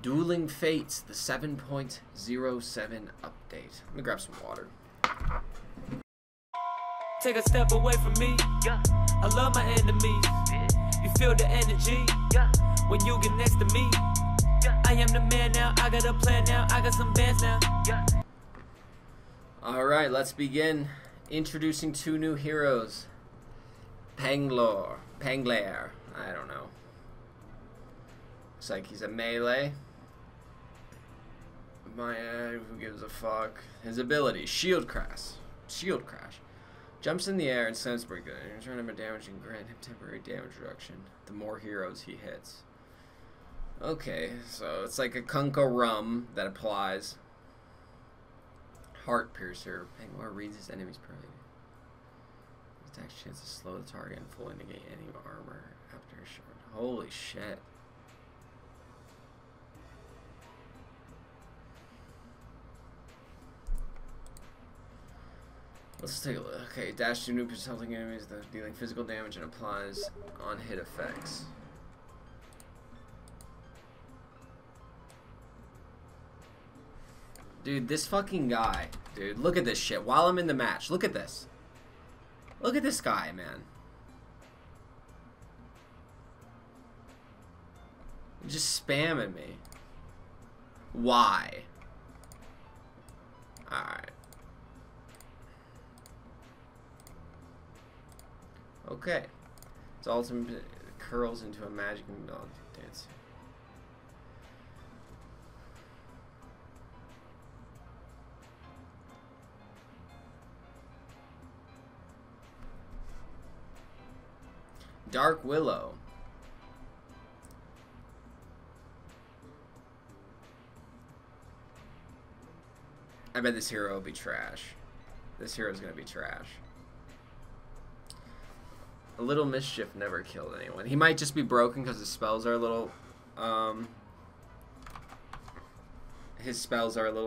Dueling Fates, the 7.07 update. Let me grab some water. Take a step away from me. I love my enemies. You feel the energy when you get next to me. I am the man now. I got a plan now. I got some bands now. Alright, let's begin. Introducing two new heroes. Panglair. I don't know. Looks like he's a melee. Who gives a fuck? His ability, Shield Crash. Jumps in the air and sends breaker. Return him a damage and grant him temporary damage reduction the more heroes he hits. Okay, so it's like a Kunka Rum that applies. Heart Piercer. Panglair reads his enemy's priority. Attack chance to slow the target and fully negate any armor after a short. Holy shit. Let's take a look. Okay, dash to new assaulting enemies, dealing physical damage and applies on hit effects. Dude, this fucking guy. Dude, look at this shit. While I'm in the match, look at this. Look at this guy, man. Just spamming me. Why? Alright. Okay. Its ultimate curls into a magic dance. Dark Willow. I bet this hero will be trash. This hero's gonna be trash. A little mischief never killed anyone. He might just be broken because his spells are a little,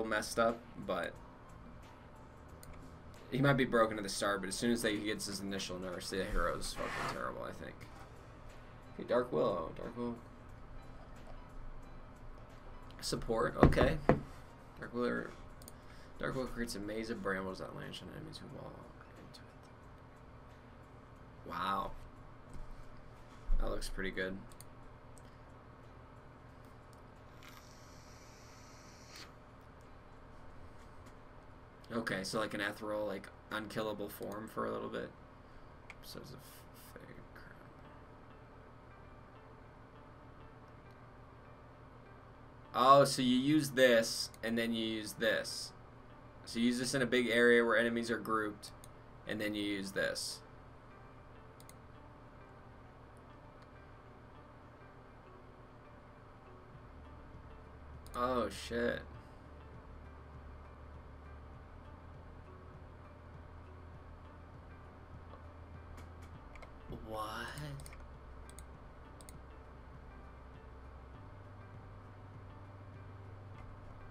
messed up, but he might be broken at the start, but as soon as he gets his initial nurse, the hero's fucking terrible, I think. Okay, Dark Willow. Support, okay. Dark Willow creates a maze of brambles that launch on enemies who walk into it. Wow. That looks pretty good. Okay, so like an ethereal, like unkillable form for a little bit. So it's a fake crap. Oh, so you use this and then you use this. So you use this in a big area where enemies are grouped, and then you use this. Oh shit. What?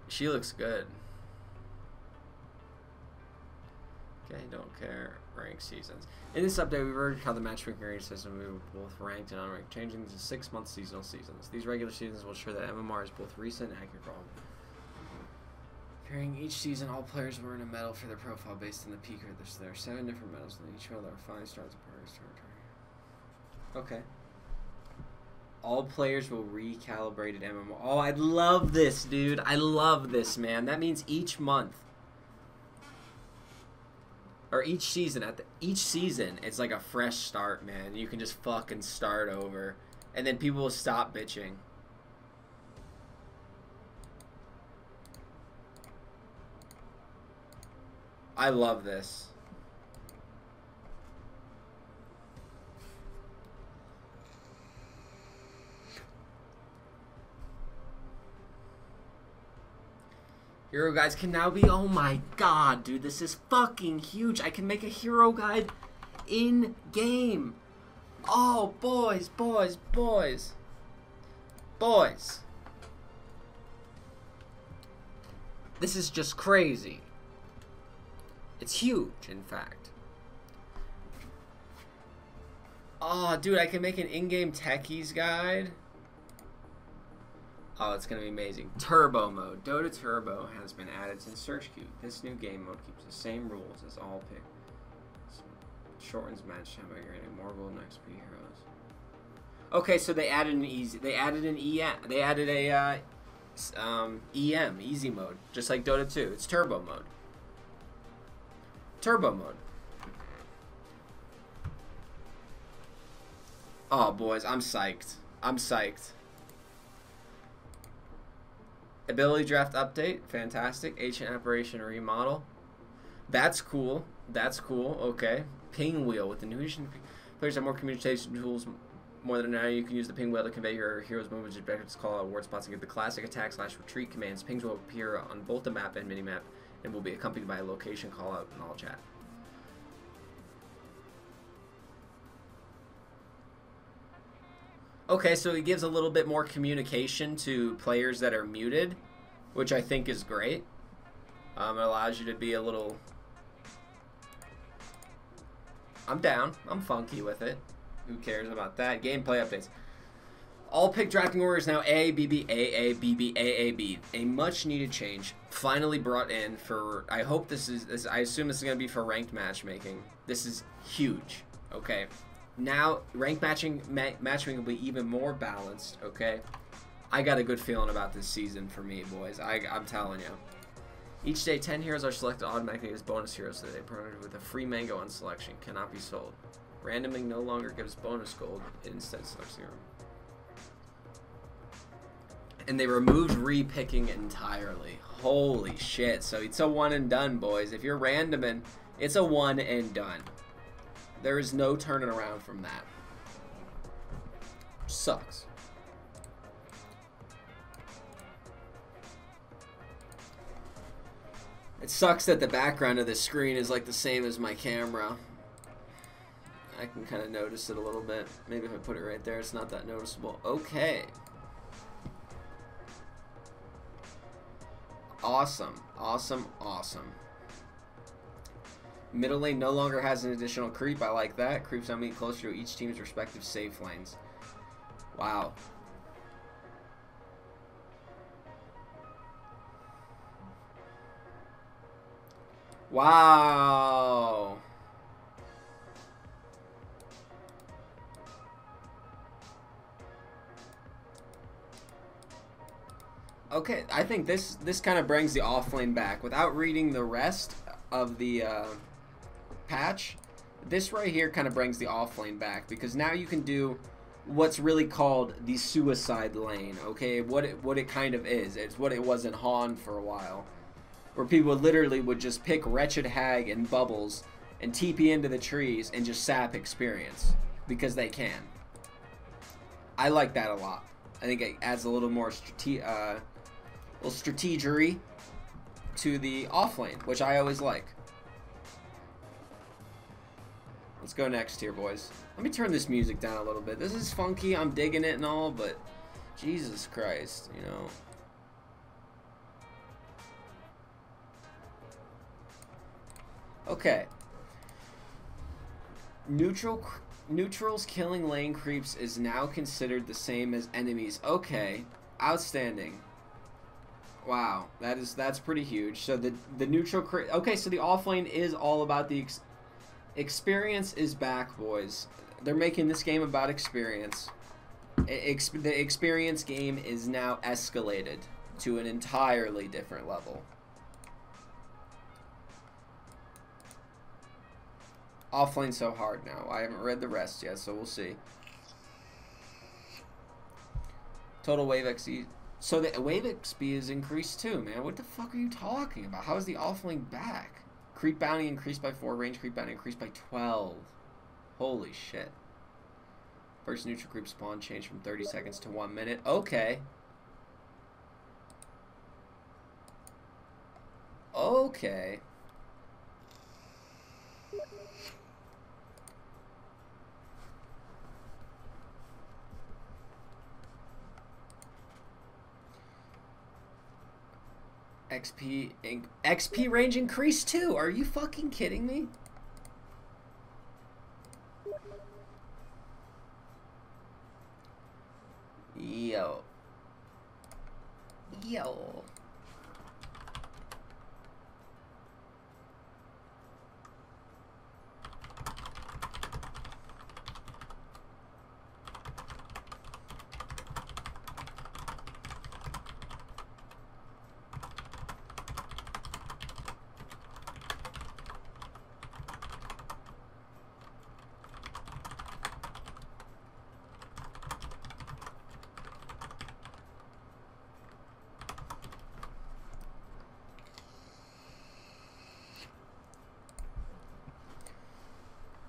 She looks good. Okay, don't care. Rank seasons. In this update, we've heard how the matchmaking rating system will be both ranked and unranked, changing to 6-month seasonal seasons. These regular seasons will ensure that MMR is both recent and accurate. During each season, all players will earn a medal for their profile based on the peak of there are 7 different medals, and each medal are 5 stars per territory. Okay. All players will recalibrated MMR. Oh, I love this, dude. I love this, man. That means each month. Or each season, each season, it's like a fresh start, man. You can just fucking start over. And then people will stop bitching. I love this. Hero guides can now be, oh my god, dude, this is fucking huge. I can make a hero guide in game. Oh, boys. This is just crazy. It's huge, in fact. Oh, dude, I can make an in-game techies guide. Oh, it's gonna be amazing. Turbo mode. Dota Turbo has been added to the search queue. This new game mode keeps the same rules as all pick. Shortens match time by getting more golden XP heroes. Okay, so they added an easy. They added an EM. They added a EM, easy mode, just like Dota 2. It's turbo mode. Turbo mode. Oh, boys, I'm psyched. I'm psyched. Ability draft update, fantastic. Ancient apparition remodel. That's cool. That's cool. Okay. Ping wheel with the new addition. Players have more communication tools. More than now, you can use the ping wheel to convey your hero's movements, objectives, call out ward spots, and get the classic attack / retreat commands. Pings will appear on both the map and minimap, and will be accompanied by a location call out in all chat. Okay, so it gives a little bit more communication to players that are muted, which I think is great. It allows you to be a little... I'm down. I'm funky with it. Who cares about that? Gameplay updates. All pick drafting order is now A, BB, AA, BB, AA, B. A much needed change. Finally brought in for... I hope this is... I assume this is going to be for ranked matchmaking. This is huge. Okay. Now, ranked matchmaking will be even more balanced, okay? I got a good feeling about this season for me, boys. I'm telling you. Each day, 10 heroes are selected automatically as bonus heroes today, provided with a free mango on selection. Cannot be sold. Randoming no longer gives bonus gold. It instead selects hero. And they removed re-picking entirely. Holy shit. So it's a one and done, boys. If you're randoming, it's a one and done. There is no turning around from that. Sucks. It sucks that the background of this screen is like the same as my camera. I can kind of notice it a little bit. Maybe if I put it right there, it's not that noticeable. Okay. Awesome. Awesome. Awesome. Middle lane no longer has an additional creep. I like that. Creeps now meet closer to each team's respective safe lanes. Wow. Wow. Okay, I think this kind of brings the offlane back. Without reading the rest of the patch, this right here kind of brings the offlane back, because now you can do what's really called the suicide lane. Okay, what it kind of is. It's what it was in Han for a while, where people literally would just pick Wretched Hag and Bubbles and TP into the trees and just sap experience because they can. I like that a lot. I think it adds a little more strategery to the offlane, which I always like. Let's go next here, boys. Let me turn this music down a little bit. This is funky. I'm digging it and all, but Jesus Christ, you know. Okay. Neutrals killing lane creeps is now considered the same as enemies. Okay. Outstanding. Wow. That's pretty huge. So the neutral okay, so the offlane is all about the experience is back, boys. They're making this game about experience. The experience game is now escalated to an entirely different level. Offlane's so hard now. I haven't read the rest yet, so we'll see. Total wave XP. So the wave XP is increased too, man. What the fuck are you talking about? How is the offlane back? Creep bounty increased by 4. Range creep bounty increased by 12. Holy shit. First neutral creep spawn changed from 30 seconds to 1 minute. Okay. Okay. XP range increased too. Are you fucking kidding me? Yo. Yo.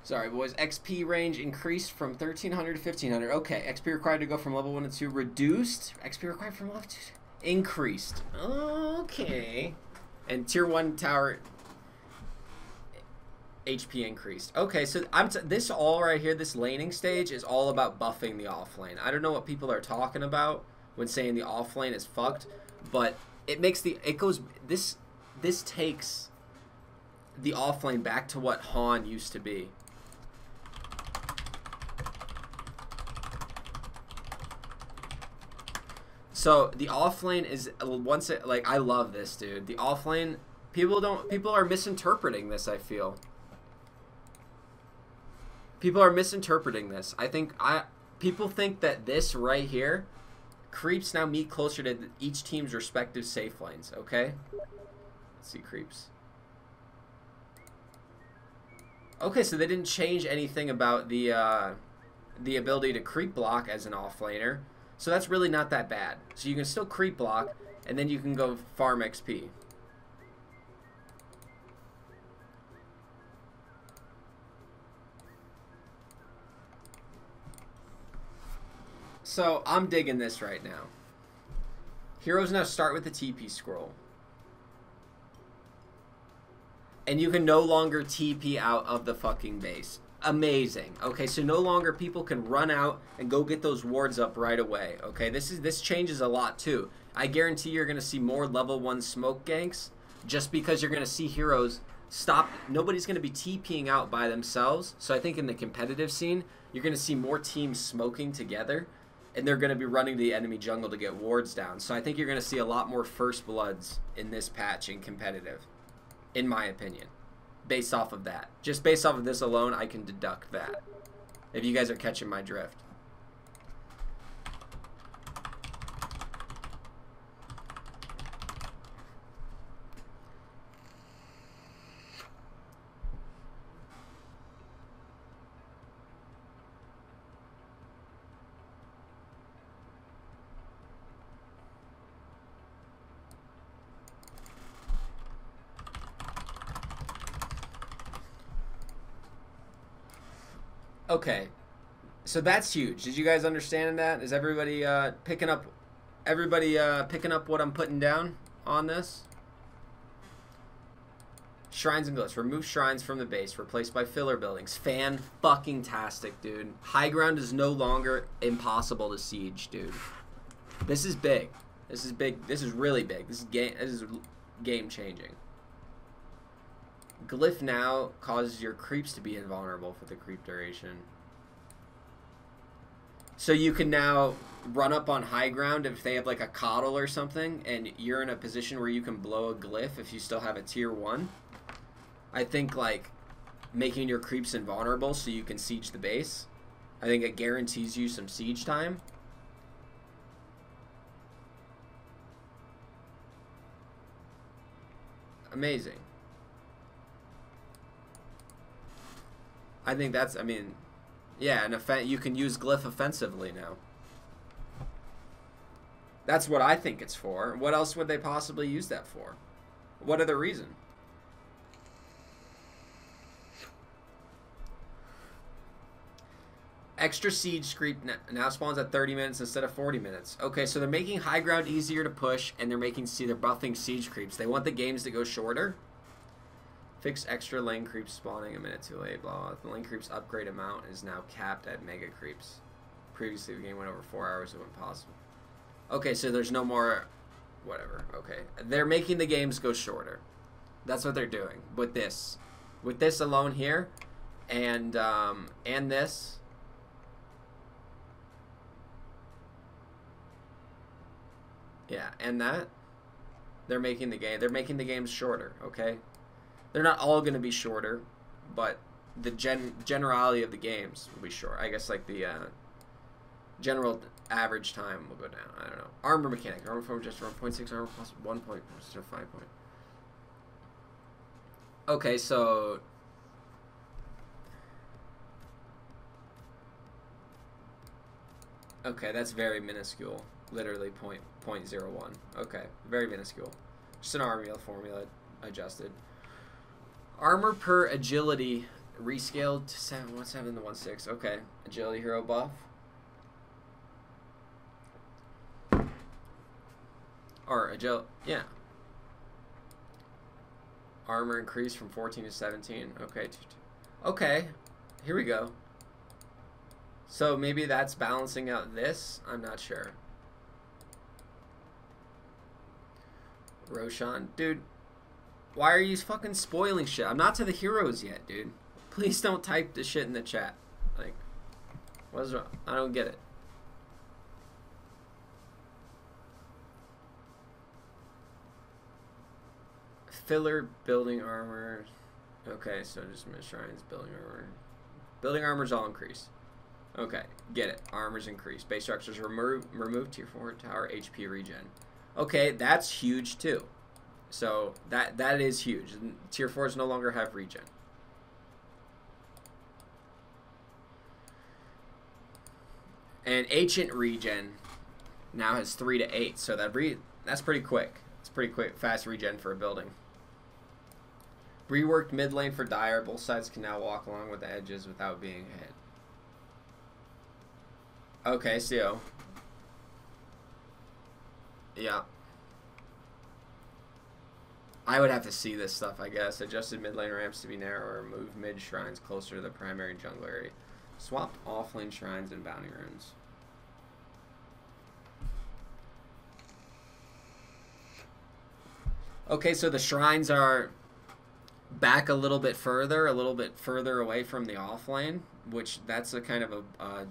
Sorry, boys. XP range increased from 1300 to 1500. Okay, XP required to go from level 1 to 2 reduced. XP required from level 2 increased. Okay. And tier 1 tower HP increased. Okay, so this all right here, this laning stage is all about buffing the off lane. I don't know what people are talking about when saying the off lane is fucked, but it makes this takes the off lane back to what Han used to be. So the off lane is like, I love this, dude. The off lane, people are misinterpreting this, I feel. People are misinterpreting this. People think that this right here, creeps now meet closer to each team's respective safe lanes, okay? Let's see creeps. Okay, so they didn't change anything about the ability to creep block as an offlaner. So that's really not that bad. So you can still creep block, and then you can go farm XP. So I'm digging this right now. Heroes now start with the TP scroll. And you can no longer TP out of the fucking base. Amazing. Okay, so no longer people can run out and go get those wards up right away. Okay, this changes a lot too. I guarantee you're going to see more level 1 smoke ganks just because you're going to see heroes stop. Nobody's going to be TPing out by themselves. So I think in the competitive scene, you're going to see more teams smoking together, and they're going to be running to the enemy jungle to get wards down. So I think you're going to see a lot more first bloods in this patch in competitive, in my opinion. Based off of that. Just based off of this alone, I can deduct that. If you guys are catching my drift. Okay, so that's huge. Did you guys understand that? Is everybody picking up? Everybody picking up what I'm putting down on this? Shrines and glyphs. Remove shrines from the base. Replaced by filler buildings. Fan-fucking-tastic, dude. High ground is no longer impossible to siege, dude. This is big. This is big. This is really big. This is game changing. Glyph now causes your creeps to be invulnerable for the creep duration. So you can now run up on high ground if they have like a coddle or something, and you're in a position where you can blow a glyph if you still have a tier 1. I think like making your creeps invulnerable so you can siege the base. I think it guarantees you some siege time. Amazing. I think that's, I mean, yeah, you can use glyph offensively now. That's what I think it's for. What else would they possibly use that for? What other reason? Extra siege creep now spawns at 30 minutes instead of 40 minutes. Okay, so they're making high ground easier to push, and they're buffing siege creeps. They want the games to go shorter. Fix extra lane creeps spawning a minute too late, blah, blah. The lane creeps upgrade amount is now capped at mega creeps. Previously, the game went over 4 hours, it went possible. Okay, so there's no more, whatever, okay. They're making the games go shorter. That's what they're doing with this. With this alone here, and this. Yeah, and that they're making the games shorter, okay? They're not all going to be shorter, but the generality of the games will be short. I guess like the general average time will go down. I don't know. Armor mechanic. Armor form just around 0.6 armor plus 1 point instead of 5 point. Okay, so okay, that's very minuscule. Literally 0.01. Okay, very minuscule. Just an armor formula adjusted. Armor per agility rescaled to 717 to 16. Okay, agility hero buff. Or yeah. Armor increased from 14 to 17. Okay. Okay, here we go. So maybe that's balancing out this? I'm not sure. Roshan. Dude, why are you fucking spoiling shit? I'm not to the heroes yet, dude. Please don't type the shit in the chat. Like, what's wrong? I don't get it. Filler building armor. Okay, so just shrines, building armor. Building armor's all increased. Okay, get it. Armor's increased. Base structures remove tier 4 tower HP regen. Okay, that's huge too. So that is huge. Tier 4s no longer have regen. And ancient regen now has 3 to 8. So that's pretty quick. It's pretty quick, fast regen for a building. Reworked mid lane for Dire. Both sides can now walk along with the edges without being hit. Okay, so yeah. I would have to see this stuff, I guess. Adjusted mid lane ramps to be narrower. Move mid shrines closer to the primary jungle area. Swapped off lane shrines and bounty runes. Okay, so the shrines are back a little bit further away from the off lane, which that's a kind of a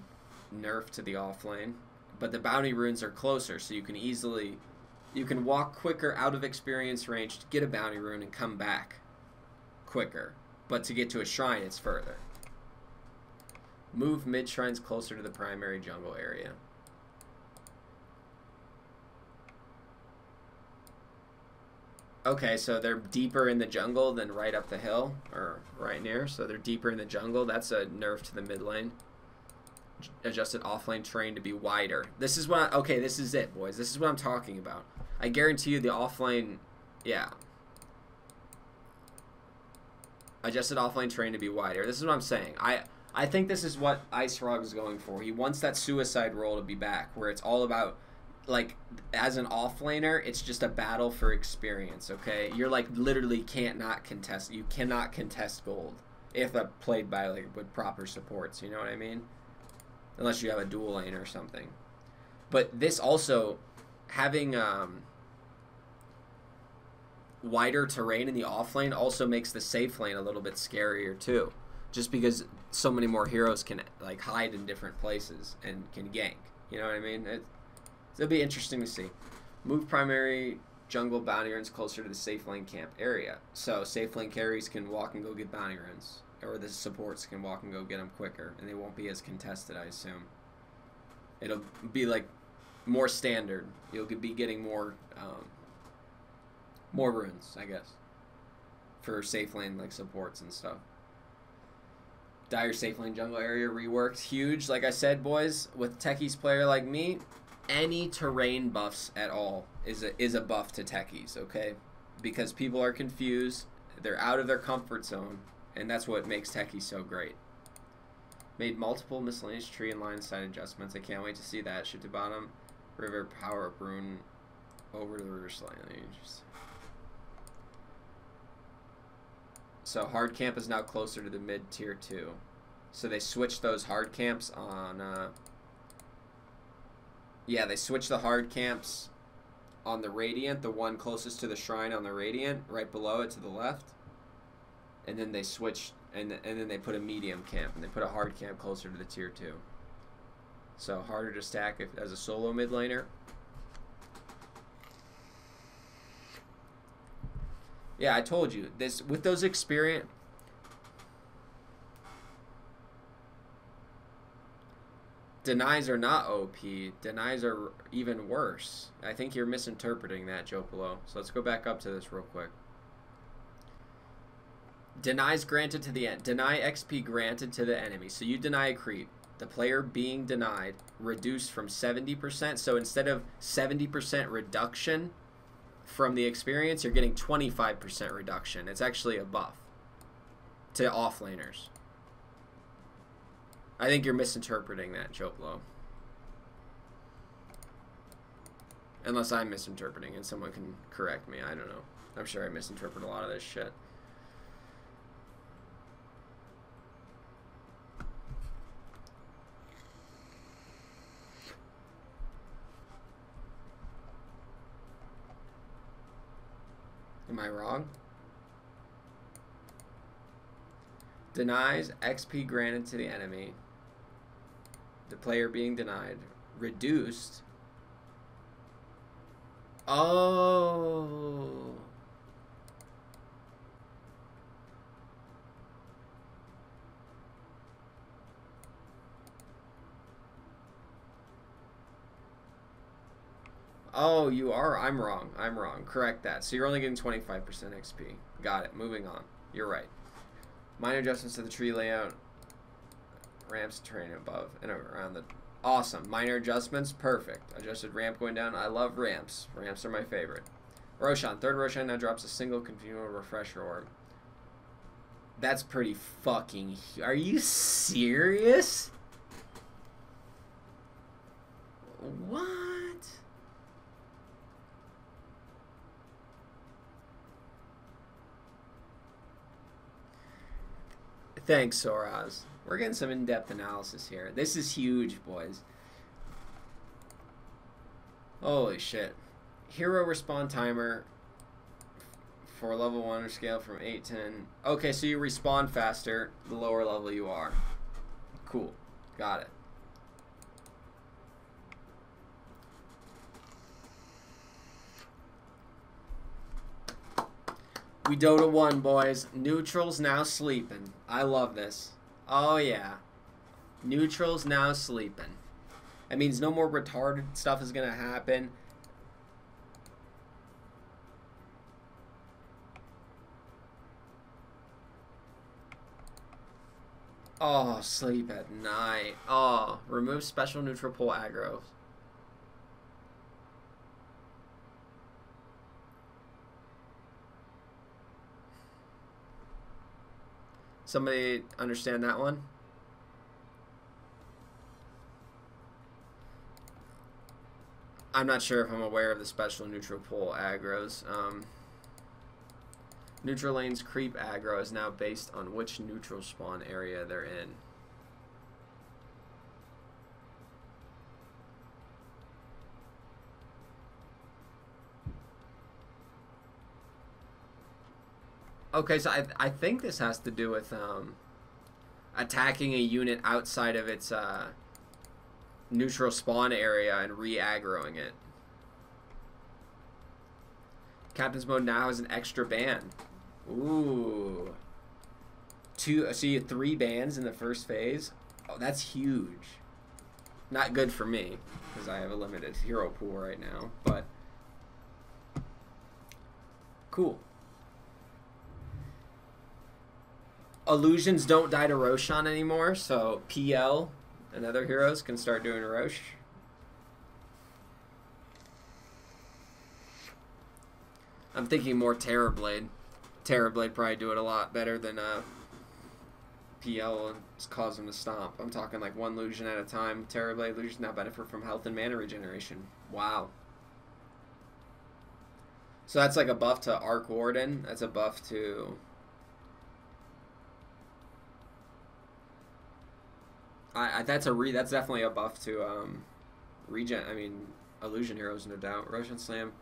nerf to the off lane. But the bounty runes are closer, so you can walk quicker out of experience range to get a bounty rune and come back quicker. But to get to a shrine, it's further. Move mid shrines closer to the primary jungle area. Okay, so they're deeper in the jungle than right up the hill, or right near. So they're deeper in the jungle. That's a nerf to the mid lane. Adjusted offlane terrain to be wider. This is what okay, this is it, boys. This is what I'm talking about. I guarantee you the offlane, yeah. Adjusted offlane terrain to be wider. This is what I'm saying. I think this is what Ice Frog is going for. He wants that suicide roll to be back, where it's all about, like, as an offlaner, it's just a battle for experience, okay? You're, like, literally cannot contest. You cannot contest gold if played by, like, with proper supports, you know what I mean? Unless you have a dual lane or something. But this also, having wider terrain in the off lane also makes the safe lane a little bit scarier too. Just because so many more heroes can like hide in different places and can gank. You know what I mean? It'll be interesting to see. Move primary jungle bounty runes closer to the safe lane camp area. So safe lane carries can walk and go get bounty runes. Or the supports can walk and go get them quicker. And they won't be as contested, I assume. It'll be like more standard. You'll be getting more runes, I guess. For safe lane like supports and stuff. Dire safe lane jungle area reworked. Huge. Like I said, boys, with techies player like me, any terrain buffs at all is a buff to techies, okay? Because people are confused. They're out of their comfort zone. And that's what makes techies so great. Made multiple miscellaneous tree and line side adjustments. I can't wait to see that. Shift to bottom. River power up rune over to the river slightly. So hard camp is now closer to the mid tier 2. So they switched those hard camps on yeah, they switched the hard camps on the Radiant, the one closest to the shrine on the Radiant, right below it to the left. And then they switched and then they put a medium camp and they put a hard camp closer to the tier 2. So harder to stack as a solo mid laner. Yeah, I told you. This with those experience... Denies are not OP. Denies are even worse. I think you're misinterpreting that, Jopolo. So let's go back up to this real quick. Denies granted to the end. Deny XP granted to the enemy. So you deny a creep. The player being denied reduced from 70%. So instead of 70% reduction from the experience, you're getting 25% reduction. It's actually a buff to offlaners. I think you're misinterpreting that, Jopolo. Unless I'm misinterpreting and someone can correct me. I don't know. I'm sure I misinterpret a lot of this shit. Am I wrong? Denies XP granted to the enemy. The player being denied. Reduced. Oh. Oh, you are? I'm wrong. I'm wrong. Correct that. So you're only getting 25% XP. Got it. Moving on. You're right. Minor adjustments to the tree layout. Ramps terrain above and around the... Awesome. Minor adjustments. Perfect. Adjusted ramp going down. I love ramps. Ramps are my favorite. Roshan. Third Roshan now drops a single continual refresher orb. That's pretty fucking... Are you serious? What? Thanks, Soraz. We're getting some in-depth analysis here. This is huge, boys. Holy shit. Hero respawn timer for level 1 or scale from 8-10. Okay, so you respawn faster the lower level you are. Cool. Got it. We Dota 1, boys. Neutral's now sleeping. I love this. Oh, yeah. Neutral's now sleeping. That means no more retarded stuff is going to happen. Oh, sleep at night. Oh, remove special neutral pull aggro. Somebody understand that one? I'm not sure if I'm aware of the special neutral pull aggros. Neutral lane's creep aggro is now based on which neutral spawn area they're in. Okay, so I think this has to do with attacking a unit outside of its neutral spawn area and re-aggroing it. Captain's mode now has an extra ban. Ooh. So you have 3 bans in the first phase? Oh, that's huge. Not good for me, because I have a limited hero pool right now, but cool. Illusions don't die to Roshan anymore, so PL and other heroes can start doing Rosh. I'm thinking more Terrorblade. Terrorblade probably do it a lot better than PL and just cause them to stop. I'm talking like 1 illusion at a time. Terrorblade illusions now benefit from health and mana regeneration. Wow. So that's like a buff to Arc Warden. That's a buff to... that's definitely a buff to regen. I mean, illusion heroes, no doubt. Roshan Slam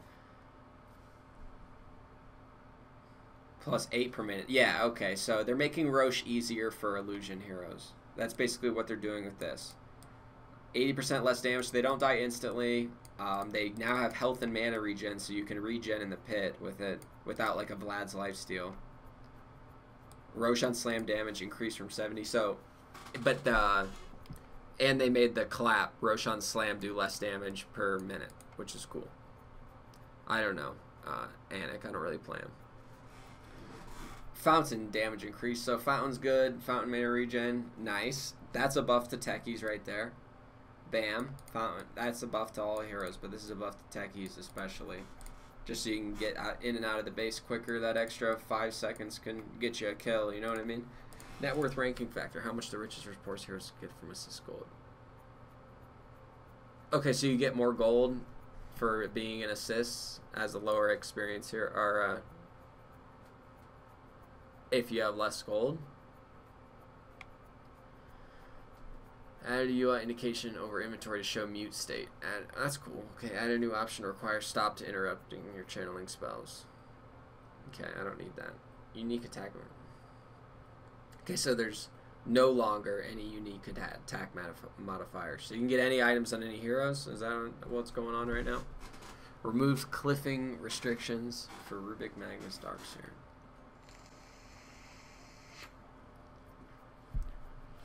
plus 8 per minute. Yeah, okay. So they're making Rosh easier for illusion heroes. That's basically what they're doing with this. 80% less damage, so they don't die instantly. They now have health and mana regen, so you can regen in the pit with it without like a Vlad's lifesteal. Roshan Slam damage increased from 70. So, but and they made the clap Roshan Slam do less damage per minute, which is cool. I don't know, Anik, I don't really play him. Fountain damage increase, so Fountain's good. Fountain mana regen, nice. That's a buff to techies right there. Bam, Fountain. That's a buff to all heroes, but this is a buff to techies especially. Just so you can get in and out of the base quicker. That extra 5 seconds can get you a kill, you know what I mean? Net worth ranking factor, how much the richest reports heroes get from assist gold. Okay, so you get more gold for being an assist as a lower experience here, or if you have less gold. Add a UI indication over inventory to show mute state. That's cool. Okay, add a new option to require stop to interrupting your channeling spells. Okay, I don't need that. Unique attack. Okay, so there's no longer any unique attack modifier. So you can get any items on any heroes. Is that what's going on right now? Removes cliffing restrictions for Rubik, Magnus, Darkseer.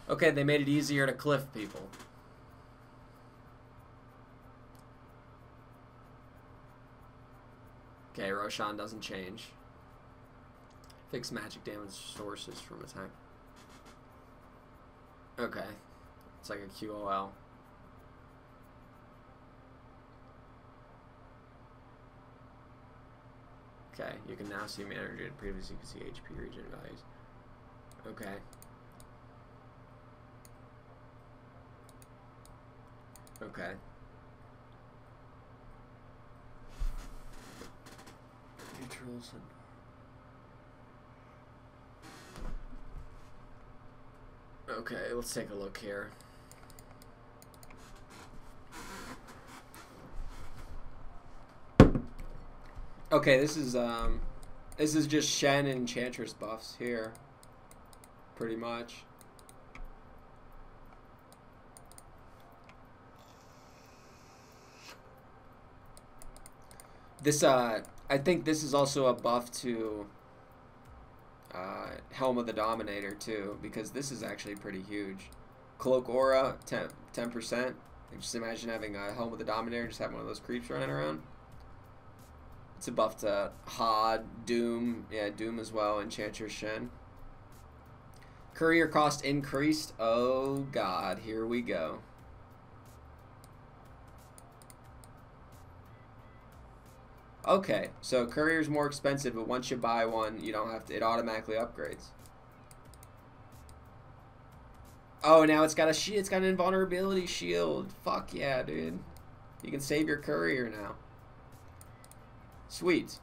Okay, they made it easier to cliff people. Okay, Roshan doesn't change. Fix magic damage sources from attack. Okay. It's like a QOL. Okay, you can now see mana regen. Previously you could see HP regen values. Okay. Okay. Neutrals and okay, let's take a look here. Okay, this is just Shen and Enchantress buffs here. Pretty much. This I think this is also a buff to Helm of the Dominator too, because this is actually pretty huge. Cloak Aura, 10%. Just imagine having a Helm of the Dominator, just have one of those creeps running around. It's a buff to Hod, Doom, yeah, Doom as well, Enchantress Shen. Courier cost increased. Oh god, here we go. Okay, so Courier's more expensive, but once you buy one, you don't have to, it automatically upgrades. Oh, now it's got a it's got an invulnerability shield. Fuck yeah, dude. You can save your Courier now. Sweet.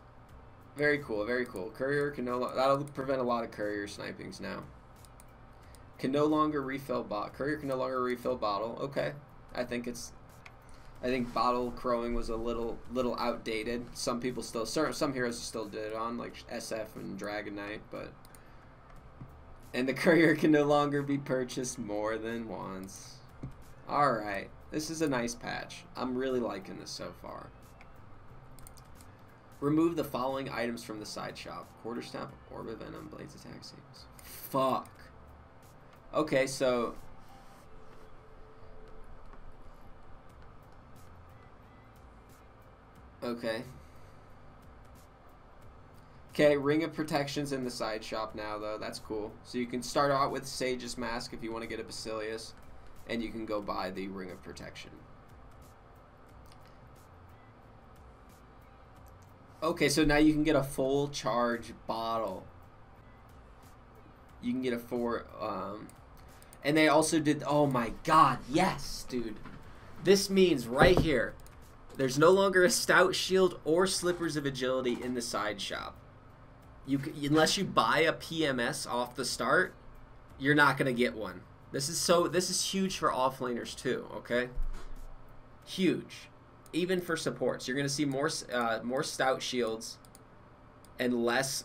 Very cool, very cool. Courier can that'll prevent a lot of Courier snipings now. Can no longer refill Courier can no longer refill bottle. Okay. I think bottle crowing was a little outdated. Some people still, some heroes still did it on, like SF and Dragon Knight, but. And the Courier can no longer be purchased more than once. Alright, this is a nice patch. I'm really liking this so far. Remove the following items from the side shop. Quarterstaff, Orb of Venom, Blades Attack Saves. Fuck. Okay, so. Okay. Okay, Ring of Protection's in the side shop now, though. That's cool. So you can start out with Sage's Mask if you want to get a Basilius, and you can go buy the Ring of Protection. Okay, so now you can get a full charge bottle. You can get a and they also did, oh my god, yes, dude. This means right here, there's no longer a Stout Shield or Slippers of Agility in the side shop. Unless you buy a PMS off the start, you're not gonna get one. This is huge for offlaners too. Okay, huge, even for supports. You're gonna see more Stout Shields and less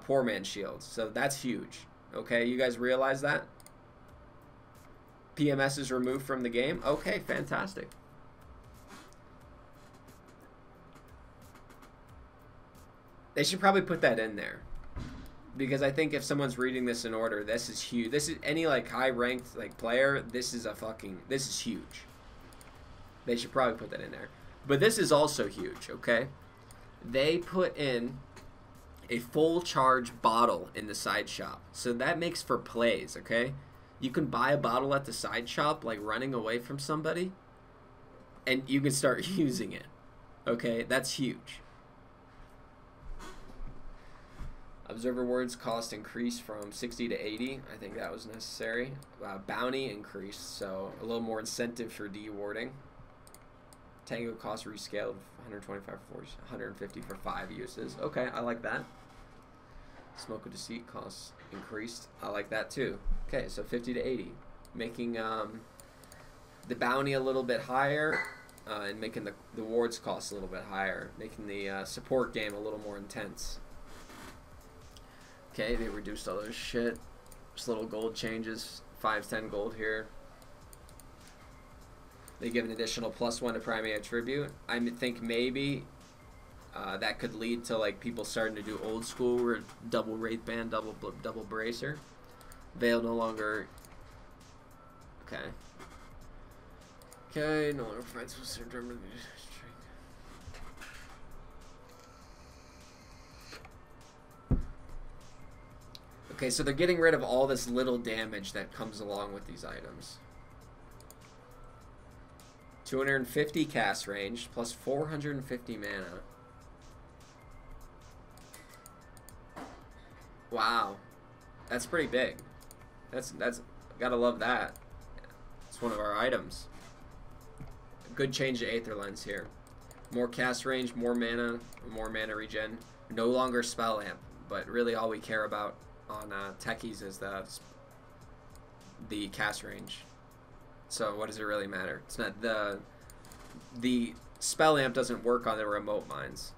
Poor Man Shields. So that's huge. Okay, you guys realize that? PMS is removed from the game. Okay, fantastic. They should probably put that in there. Because I think if someone's reading this in order, this is huge. This is any like high ranked like player, this is huge. They should probably put that in there. But this is also huge, okay? They put in a full charge bottle in the side shop. So that makes for plays, okay? You can buy a bottle at the side shop, like running away from somebody, and you can start using it. Okay? That's huge. Observer words cost increased from 60 to 80. I think that was necessary. Bounty increased, so a little more incentive for dewarding. Tango cost rescaled 125 for 150 for 5 uses. Okay, I like that. Smoke of deceit costs increased. I like that too. Okay, so 50 to 80. Making the bounty a little bit higher and making the wards cost a little bit higher. Making the support game a little more intense. Okay, they reduced all those shit. Just little gold changes. 5-10 gold here. They give an additional +1 to primary attribute. I think maybe that could lead to like people starting to do old school where double wraith band, double bracer. Veil no longer. Okay. Okay, no longer provides syndrome. Okay, so they're getting rid of all this little damage that comes along with these items. 250 cast range plus 450 mana. Wow, that's pretty big. That's gotta love that. It's one of our items. Good change to Aether Lens here. More cast range, more mana regen. No longer spell amp, but really all we care about on techies is the cast range. So what does it really matter? It's not the spell amp doesn't work on the remote mines,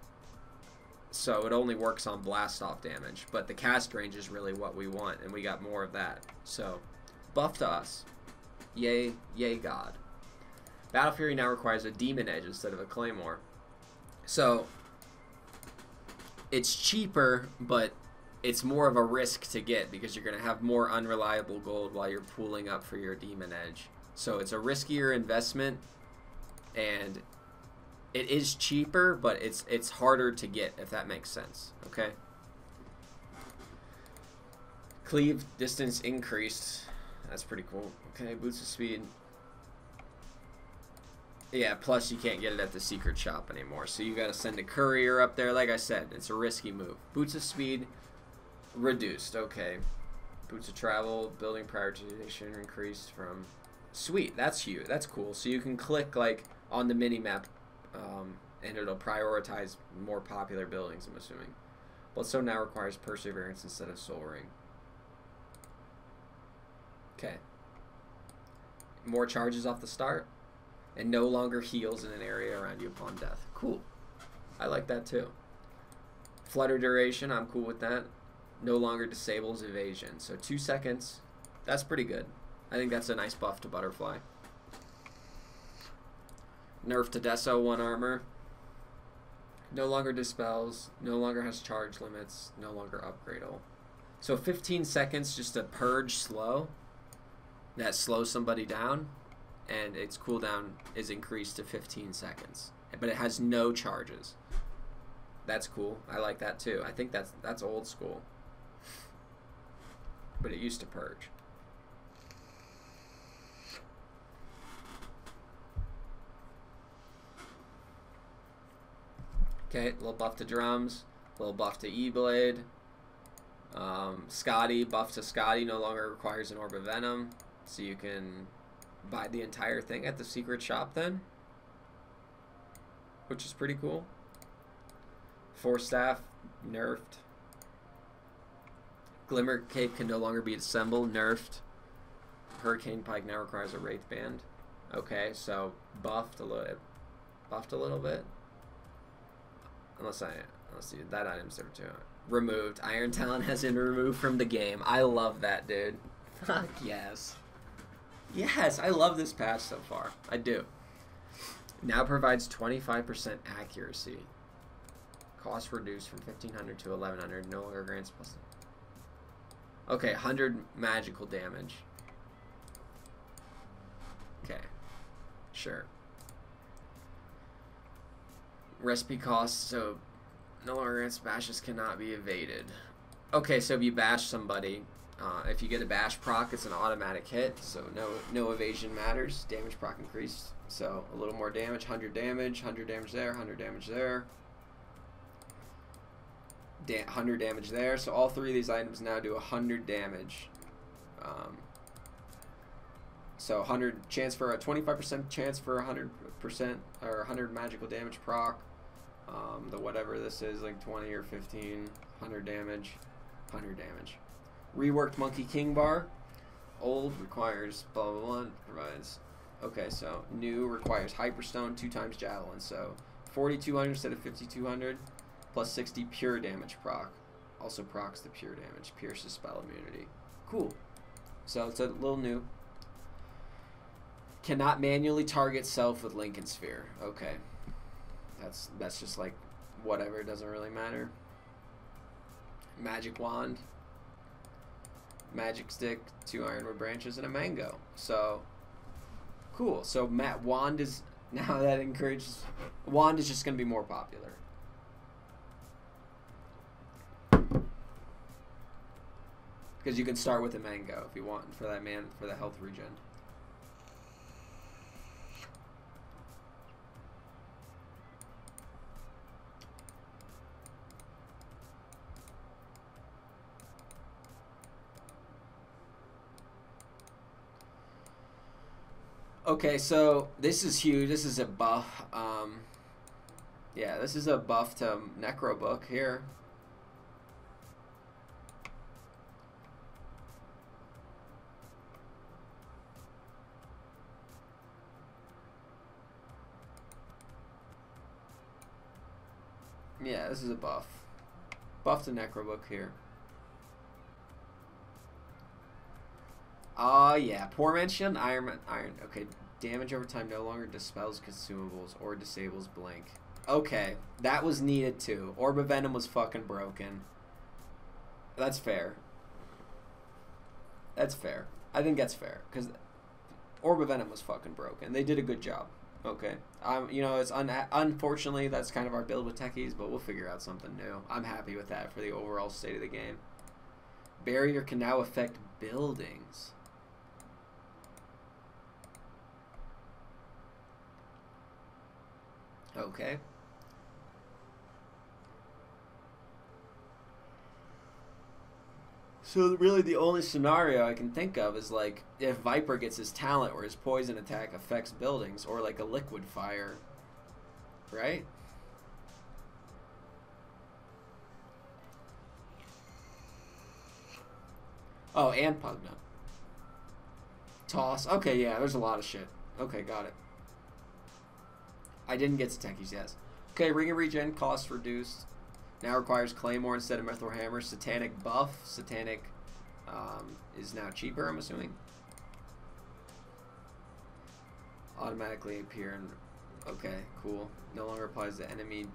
so it only works on blast off damage. But the cast range is really what we want, and we got more of that. So buff to us, yay God. Battle Fury now requires a Demon Edge instead of a Claymore, so it's cheaper, but it's more of a risk to get because you're going to have more unreliable gold while you're pooling up for your Demon Edge. So it's a riskier investment, and it is cheaper, but it's harder to get, if that makes sense. Okay. Cleave distance increased. That's pretty cool. Okay, boots of speed. Yeah, plus you can't get it at the secret shop anymore, so you got to send a courier up there. Like I said, it's a risky move. Boots of speed reduced. Okay. Boots of travel, building prioritization increased from. Sweet, that's huge. That's cool. So you can click like on the mini map, and it'll prioritize more popular buildings, I'm assuming. Bloodstone now requires perseverance instead of soul ring. Okay. More charges off the start, and no longer heals in an area around you upon death. Cool. I like that too. Flutter duration, I'm cool with that. No longer disables evasion. So 2 seconds. That's pretty good. I think that's a nice buff to Butterfly. Nerf to Deso, 1 armor. No longer dispels. No longer has charge limits. No longer upgradeable. So 15 seconds just to purge slow. That slows somebody down. And its cooldown is increased to 15 seconds. But it has no charges. That's cool. I like that too. I think that's old school. But it used to purge. Okay, little buff to drums, little buff to E-Blade. Scotty, buff to Scotty, no longer requires an Orb of Venom. So you can buy the entire thing at the secret shop then. Which is pretty cool. Force Staff, nerfed. Glimmer Cape can no longer be assembled, nerfed. Hurricane Pike now requires a Wraith Band. Okay, so buffed a little bit. Unless that item's there too. Removed. Iron Talon has been removed from the game. I love that, dude. Fuck yes. Yes, I love this patch so far. I do. Now provides 25% accuracy. Cost reduced from 1500 to 1100. No longer grants plus. Okay, 100 magical damage. Okay. Sure. Recipe costs, so no longer grants bashes cannot be evaded. Okay, so if you bash somebody, if you get a bash proc, it's an automatic hit, so no evasion matters. Damage proc increased, so a little more damage, 100 damage there, 100 damage there. 100 damage there, so all three of these items now do 100 damage. So 100 chance for a 25% chance for 100% or 100 magical damage proc. The whatever this is, like 20 or 15, 100 damage, 100 damage. Reworked Monkey King bar. Old requires blah blah blah. Provides. Okay, so new requires Hyperstone 2 times Javelin, so 4200 instead of 5200. Plus 60 pure damage proc. Also procs the pure damage. Pierces spell immunity. Cool. So it's a little new. Cannot manually target self with Lincoln Sphere. Okay. That's just like whatever. It doesn't really matter. Magic Wand. Magic Stick. 2 Ironwood branches and a mango. So cool. So Wand is now that encourages. Wand is just going to be more popular. Because you can start with a mango if you want for that for the health regen. Okay, so this is huge. This is a buff. Yeah, this is a buff to Necro Book here. Yeah, this is a buff. Buff to Necrobook here. Yeah. Poor Man Shield and Iron. Okay. Damage over time no longer dispels consumables or disables blink. Okay. That was needed too. Orb of Venom was fucking broken. That's fair. That's fair. I think that's fair. Because Orb of Venom was fucking broken. They did a good job. Okay. You know, it's unfortunately that's kind of our build with techies, but we'll figure out something new. I'm happy with that for the overall state of the game. Barrier can now affect buildings. Okay. So really the only scenario I can think of is like if Viper gets his talent where his poison attack affects buildings, or like a liquid fire, right? Oh, and Pugna. Toss. Okay, yeah, there's a lot of shit. Okay, got it. I didn't get to techies, yes. Okay, Ring of Regen, cost reduced. Now requires Claymore instead of Mithril Hammer. Satanic buff. Satanic is now cheaper, I'm assuming. Automatically appear in... Okay, cool. No longer applies to enemy.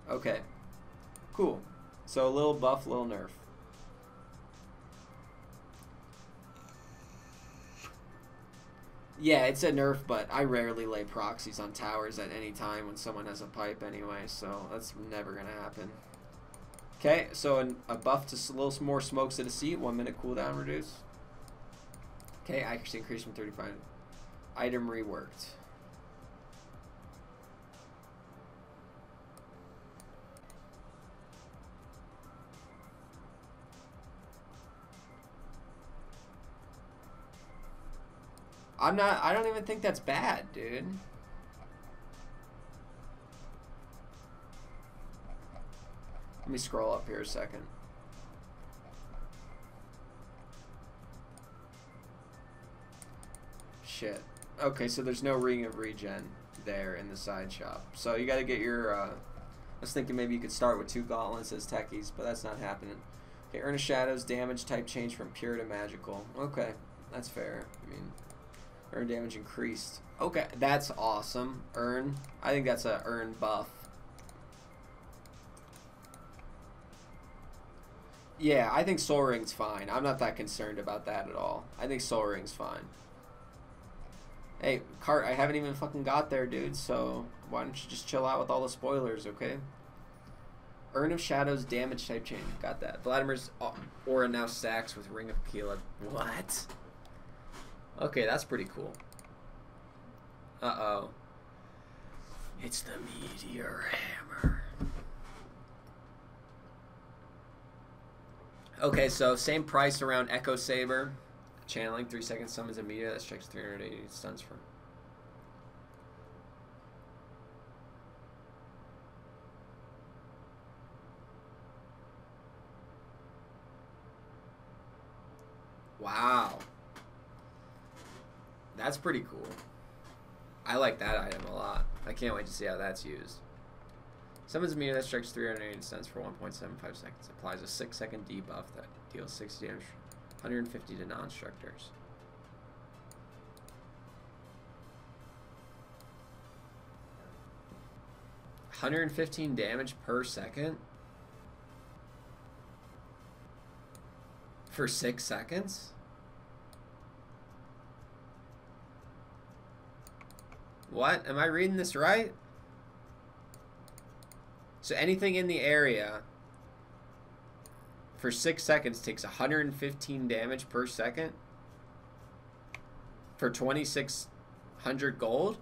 Okay. Cool. So a little buff, little nerf. Yeah, it's a nerf, but I rarely lay proxies on towers at any time when someone has a pipe anyway, so that's never going to happen. Okay, so a buff to a little more smokes at a seat, 1 minute cooldown reduce. Okay, accuracy increased from 35. Item reworked. I don't even think that's bad, dude. Let me scroll up here a second. Shit. Okay, so there's no Ring of Regen there in the side shop. So you gotta get your, I was thinking maybe you could start with 2 gauntlets as techies, but that's not happening. Okay, earn a Shadow's damage type change from pure to magical. Okay, that's fair. I mean, earn damage increased. Okay, that's awesome. Earn. I think that's a earn buff. Yeah, I think Soul Ring's fine. I'm not that concerned about that at all. I think Soul Ring's fine. Hey, Cart, I haven't even fucking got there, dude, so why don't you just chill out with all the spoilers, okay? Urn of Shadows damage type change. Got that. Vladimir's aura now stacks with Ring of Keela. What? Okay, that's pretty cool. Uh-oh. It's the Meteor Hammer. Okay, so same price around Echo Saber. Channeling 3 seconds summons a meteor that strikes 380 stuns for. Wow. That's pretty cool. I like that item a lot. I can't wait to see how that's used. Summons a meteor that strikes 380 stuns for 1.75 seconds. Applies a 6-second debuff that deals 60 damage. 150 to non-structors. $115 damage per second? For 6 seconds? What? Am I reading this right? So anything in the area for 6 seconds takes 115 damage per second for 2,600 gold?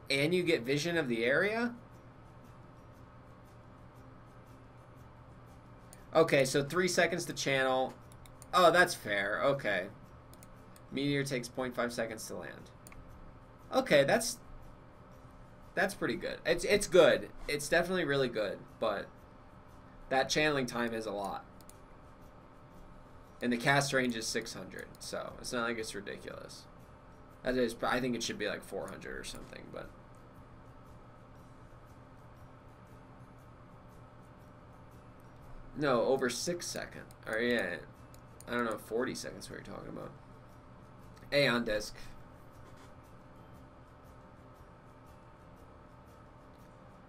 And you get vision of the area? Okay, so 3 seconds to channel. Oh, that's fair. Okay. Meteor takes 0.5 seconds to land. Okay, that's pretty good. It's good. It's definitely really good, but that channeling time is a lot. And the cast range is 600, so it's not like it's ridiculous. That is, I think it should be like 400 or something, but. No, over 6 seconds. Or yeah, I don't know, 40 seconds what you're talking about. A on disc.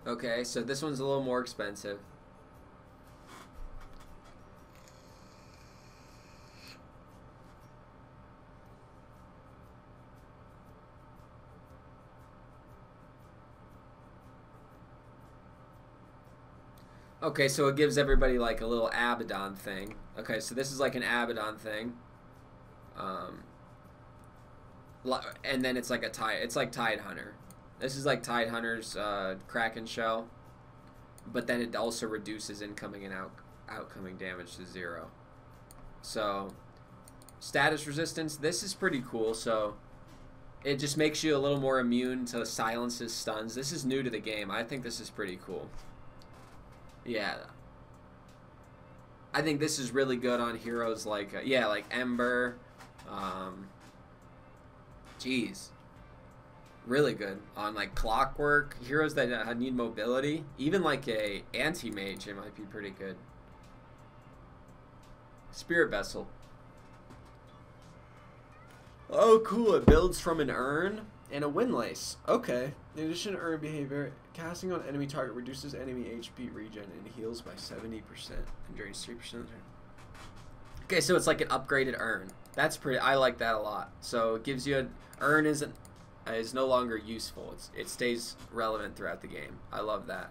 Okay, so this one's a little more expensive. Okay, so it gives everybody like a little Abaddon thing. Okay, so this is like an Abaddon thing. And then it's like a Tide. It's like Tide Hunter. This is like Tide Hunter's Kraken Shell, but then it also reduces incoming and outcoming damage to 0. So, status resistance. This is pretty cool. So, it just makes you a little more immune to silences, stuns. This is new to the game. I think this is pretty cool. Yeah. I think this is really good on heroes like yeah, like Ember. Jeez. Really good on like Clockwork, heroes that need mobility. Even like a anti-mage, it might be pretty good. Spirit Vessel. Oh, cool. It builds from an urn and a windlace. Okay. In addition to urn behavior, casting on enemy target reduces enemy HP regen and heals by 70% and drains 3% of the turn. Okay, so it's like an upgraded urn. That's pretty. I like that a lot. So it gives you an urn is no longer useful. It stays relevant throughout the game. I love that.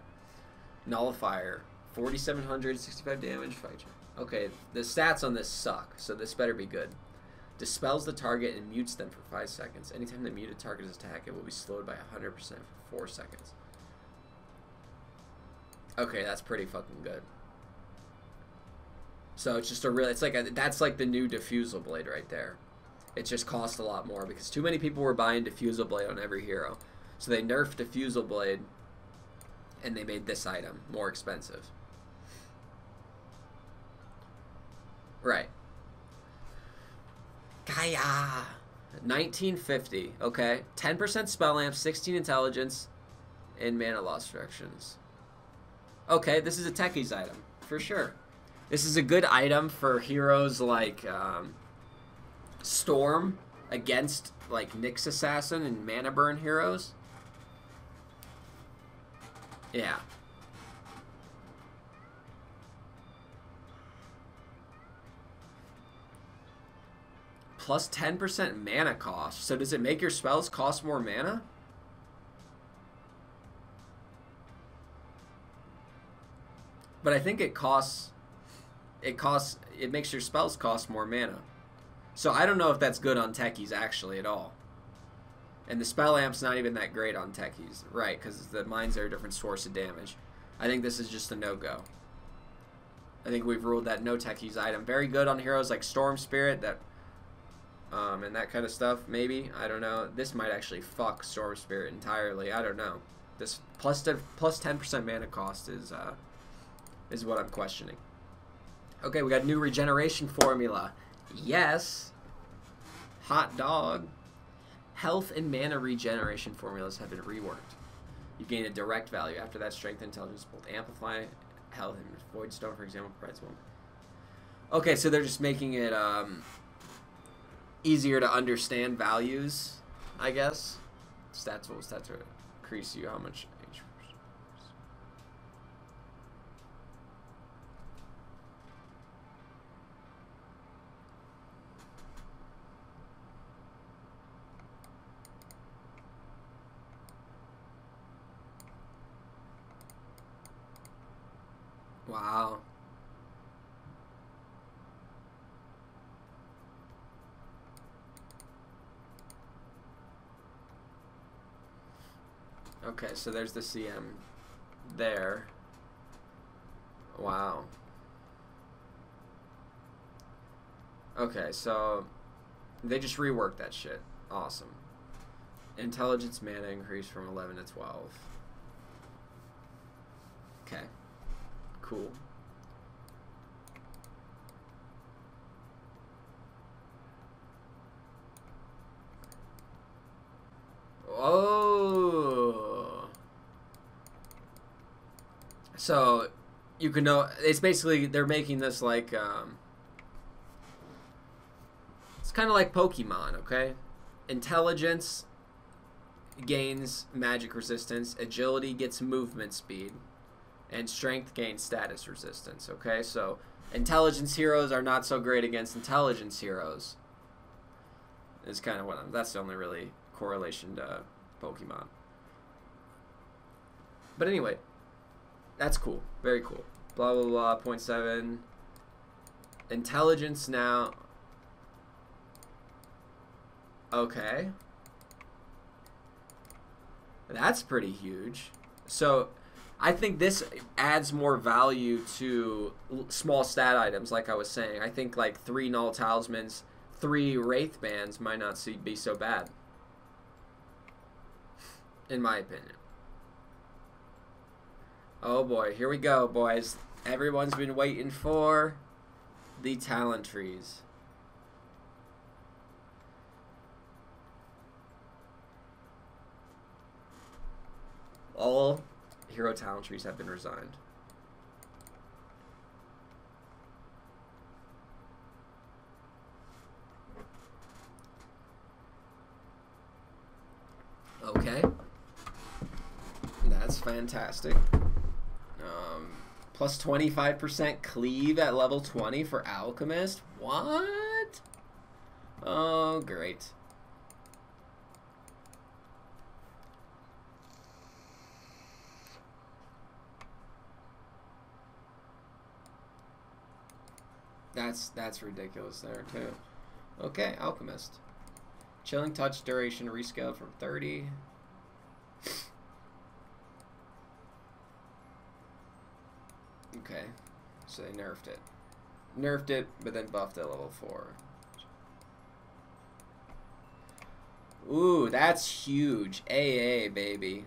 Nullifier, 4,765 damage. Fight. Okay, the stats on this suck, so this better be good. Dispels the target and mutes them for 5 seconds. Anytime the muted target is attacked, it will be slowed by 100% for 4 seconds. Okay, that's pretty fucking good. So it's just a real. It's like that's like the new Diffusal Blade right there. It just cost a lot more because too many people were buying Diffusal Blade on every hero. So they nerfed Diffusal Blade and they made this item more expensive. Right. Gaia. 1950. Okay. 10% spell lamp, 16 intelligence, in mana loss reductions. Okay, this is a techies item, for sure. This is a good item for heroes like Storm against like Nyx Assassin and mana burn heroes. Yeah. Plus 10% mana cost. So does it make your spells cost more mana? But I think it makes your spells cost more mana. So I don't know if that's good on techies actually at all. And the spell amp's not even that great on techies. Right, because the mines are a different source of damage. I think this is just a no-go. I think we've ruled that no techies item. Very good on heroes like Storm Spirit that and that kind of stuff, maybe. I don't know. This might actually fuck Storm Spirit entirely. I don't know. This plus 10% mana cost is what I'm questioning. Okay, we got new regeneration formula. Yes. Hot dog. Health and mana regeneration formulas have been reworked. You gain a direct value. After that, strength and intelligence both amplify health, and Void Stone, for example, provides one. Okay, so they're just making it easier to understand values, I guess. Stats will increase you how much HP. Wow. Okay, so there's the CM there. Wow. Okay, so they just reworked that shit. Awesome. Intelligence mana increased from 11 to 12. Okay. Cool. Oh. So you can know it's basically they're making this like it's kind of like Pokemon, okay? Intelligence gains magic resistance, agility gets movement speed, and strength gains status resistance, okay? So intelligence heroes are not so great against intelligence heroes. Is kind of what that's the only really correlation to Pokemon. But anyway, that's cool. Very cool. Blah, blah, blah, 0.7. Intelligence now. Okay. That's pretty huge. So I think this adds more value to small stat items, like I was saying. I think like 3 Null Talismans, 3 Wraith Bands might not be so bad, in my opinion. Oh boy, here we go, boys. Everyone's been waiting for the talent trees. All hero talent trees have been resigned. Okay. That's fantastic. Plus 25% cleave at level 20 for Alchemist? What? Oh, great. That's ridiculous there too. Okay, Alchemist. Chilling touch duration rescaled from 30. Okay, so they nerfed it. Nerfed it, but then buffed it at level 4. Ooh, that's huge. AA, baby.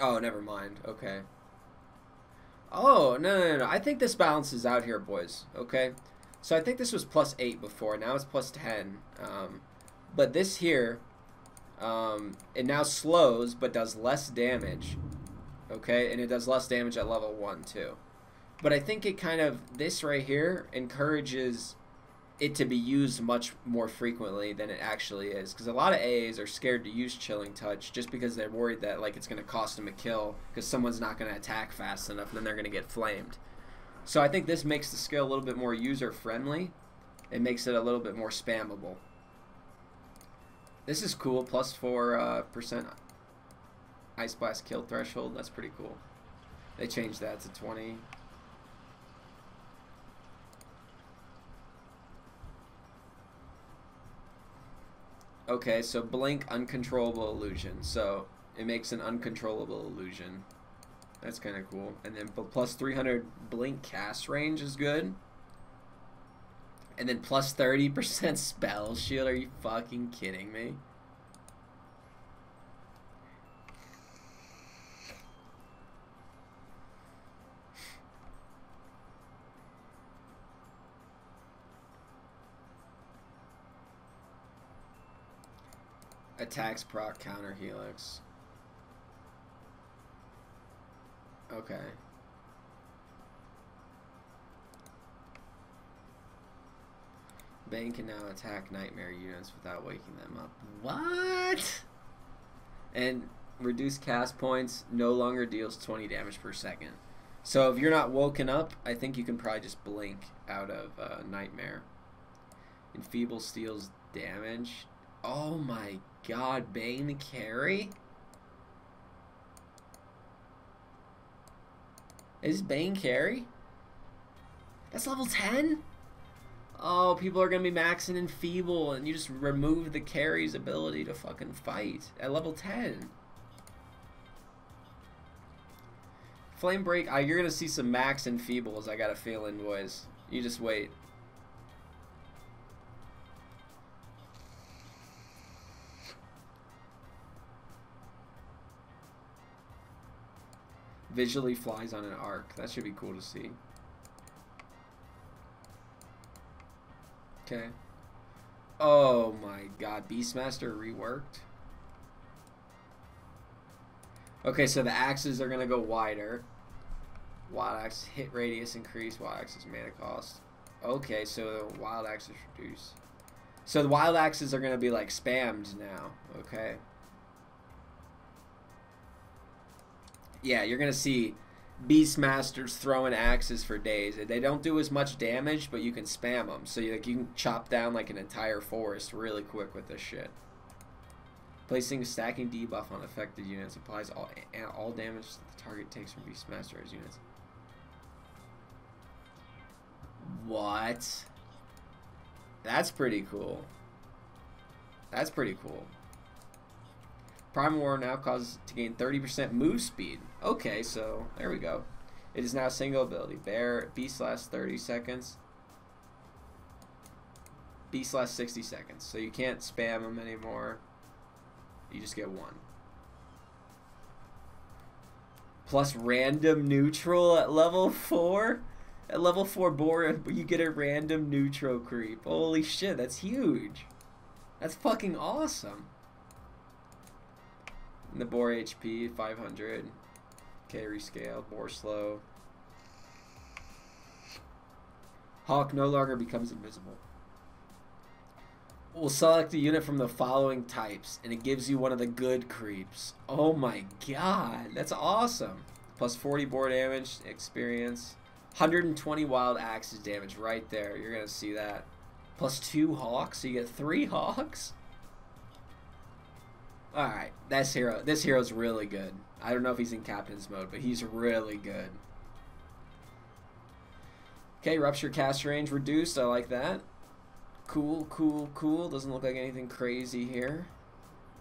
Oh, never mind. Okay. Oh, no. I think this balances out here, boys. Okay? So I think this was plus 8 before. Now it's plus 10. But this here, It now slows, but does less damage. Okay, and it does less damage at level 1 too. But I think it kind of, this right here encourages it to be used much more frequently than it actually is. Because a lot of AAs are scared to use Chilling Touch just because they're worried that like it's going to cost them a kill because someone's not going to attack fast enough and then they're going to get flamed. So I think this makes the skill a little bit more user-friendly. It makes it a little bit more spammable. This is cool, plus 4% Ice Blast kill threshold. That's pretty cool. They changed that to 20. Okay, so Blink, uncontrollable illusion. So it makes an uncontrollable illusion. That's kind of cool. And then plus 300 Blink cast range is good. And then plus 30% spell shield. Are you fucking kidding me? Attacks proc counter helix. Okay. Bane can now attack nightmare units without waking them up. What? And reduce cast points no longer deals 20 damage per second. So if you're not woken up, I think you can probably just blink out of nightmare. Enfeeble steals damage. Oh my god, Bane carry? Is Bane carry? That's level 10? Oh, people are going to be maxing Enfeeble, and you just remove the carry's ability to fucking fight at level 10. Flame Break, you're going to see some max Enfeebles, I got a feeling, boys. You just wait. Visually flies on an arc. That should be cool to see. Okay. Oh my god. Beastmaster reworked. Okay, so the axes are going to go wider. Wild axe hit radius increase. Wild axes mana cost. Okay, so the wild axes reduce. So the wild axes are going to be like spammed now. Okay. Yeah, you're going to see Beastmasters throwing axes for days. They don't do as much damage, but you can spam them. So you can chop down like an entire forest really quick with this shit. Placing a stacking debuff on affected units applies all damage the target takes from Beastmaster's units. What? That's pretty cool. That's pretty cool. Primal War now causes to gain 30% move speed. Okay, so there we go. It is now a single ability. Beast lasts 30 seconds. Beast lasts 60 seconds. So you can't spam them anymore. You just get one. Plus random neutral at level 4. At level 4 Boar, you get a random neutral creep. Holy shit, that's huge. That's fucking awesome. And the Boar HP, 500. Okay, rescale. Boar slow. Hawk no longer becomes invisible. We'll select a unit from the following types, and it gives you one of the good creeps. Oh my god, that's awesome. Plus 40 boar damage, experience. 120 wild axes damage right there. You're going to see that. Plus 2 hawks, so you get 3 hawks. Alright, this hero's really good. I don't know if he's in captain's mode, but he's really good. Okay, rupture cast range reduced. I like that. Cool, cool, cool. Doesn't look like anything crazy here.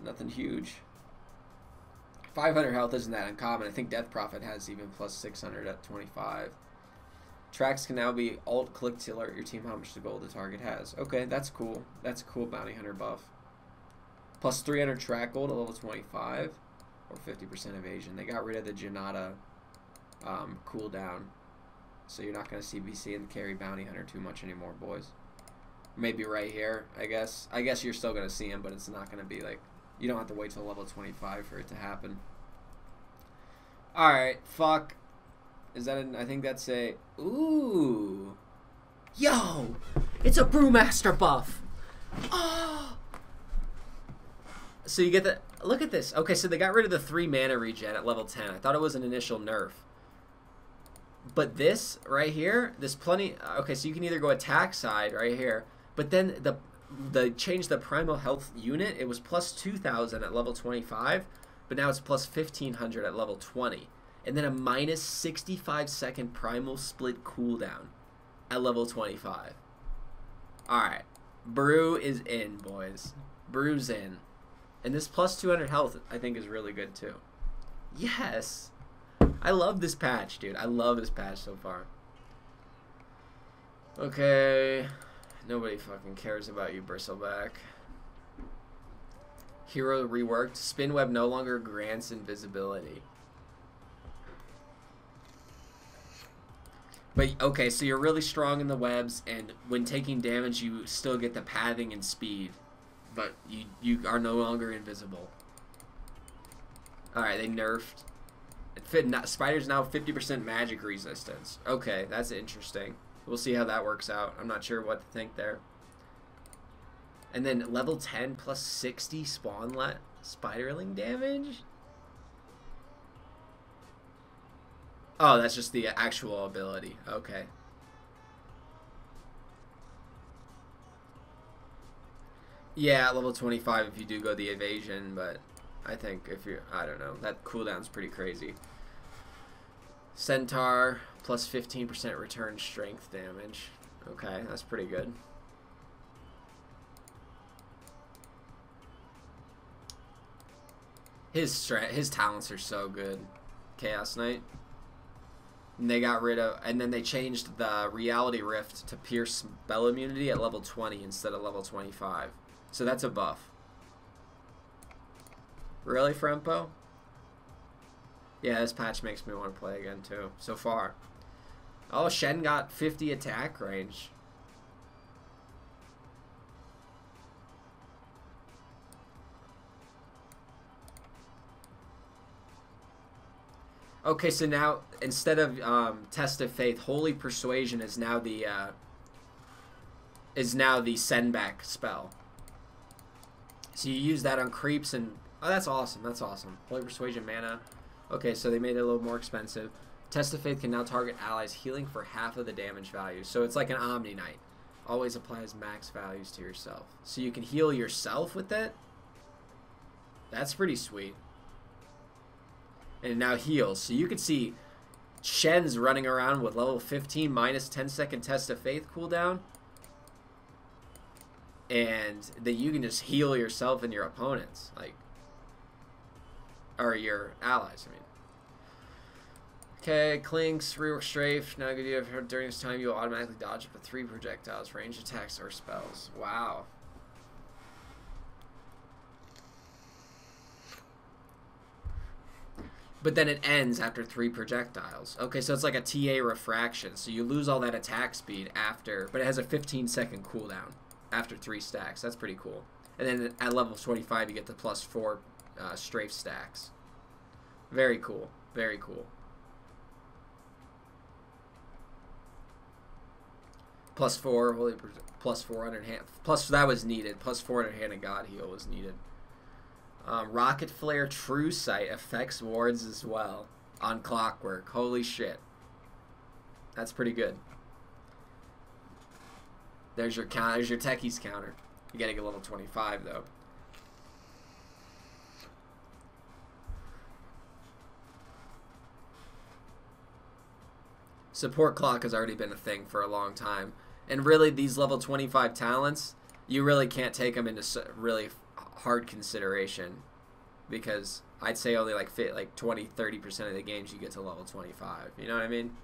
Nothing huge. 500 health isn't that uncommon. I think Death Prophet has even plus 600 at 25. Tracks can now be alt-click to alert your team how much the gold the target has. Okay, that's cool. That's a cool bounty hunter buff. Plus 300 track gold at level 25. Or 50% evasion. They got rid of the Janata cooldown. So you're not going to be seeing the carry bounty hunter too much anymore, boys. Maybe right here, I guess. I guess you're still going to see him, but it's not going to be like You don't have to wait till level 25 for it to happen. Alright, fuck. Is that I think that's a... Ooh. Yo! It's a Brewmaster buff! Oh! So you get the... Look at this. Okay, so they got rid of the 3 mana regen at level 10. I thought it was an initial nerf. But this right here, this plenty... Okay, so you can either go attack side right here, but then the change the primal health unit. It was plus 2,000 at level 25, but now it's plus 1,500 at level 20. And then a minus 65 second primal split cooldown at level 25. Alright. Brew is in, boys. Brew's in. And this plus 200 health, I think, is really good, too. Yes! I love this patch, dude. I love this patch so far. Okay. Nobody fucking cares about you, Bristleback. Hero reworked. Spin web no longer grants invisibility. But, okay, so you're really strong in the webs, and when taking damage, you still get the pathing and speed. But you are no longer invisible. Alright, they nerfed. Spider's now 50% magic resistance. Okay, that's interesting. We'll see how that works out. I'm not sure what to think there. And then level 10 plus 60 spiderling damage? Oh, that's just the actual ability. Okay. Yeah, at level 25 if you do go the evasion, but I think if you're... I don't know. That cooldown's pretty crazy. Centaur, plus 15% return strength damage. Okay, that's pretty good. His talents are so good. Chaos Knight. And they got rid of... And then they changed the Reality Rift to pierce spell immunity at level 20 instead of level 25. So that's a buff. Really, Frempo? Yeah, this patch makes me want to play again, too. So far. Oh, Shen got 50 attack range. Okay, so now, instead of Test of Faith, Holy Persuasion is now the send back spell. So you use that on creeps and... Oh, that's awesome. That's awesome. Holy Persuasion mana. Okay, so they made it a little more expensive. Test of Faith can now target allies, healing for half of the damage value. So it's like an Omni Knight. Always applies max values to yourself. So you can heal yourself with that? That's pretty sweet. And it now heals. So you can see Shen's running around with level 15 minus 10-second Test of Faith cooldown. And that you can just heal yourself and your opponents. Like... Or your allies, I mean. Okay, Clinks, rework Strafe. Now, during this time, you'll automatically dodge up to 3 projectiles, range attacks, or spells. Wow. But then it ends after 3 projectiles. Okay, so it's like a TA refraction. So you lose all that attack speed after, but it has a 15-second cooldown after 3 stacks. That's pretty cool. And then at level 25, you get the plus 4 strafe stacks. Very cool. Very cool. Plus 4, holy, plus 400 hand. Plus that was needed. Plus 400 hand and God heal was needed. Rocket Flare True Sight affects wards as well on Clockwork. Holy shit. That's pretty good. There's your counter. There's your techies counter. You gotta get level 25 though. Support clock has already been a thing for a long time. And really, these level 25 talents, you really can't take them into really hard consideration. Because I'd say only like 20-30% of the games you get to level 25. You know what I mean?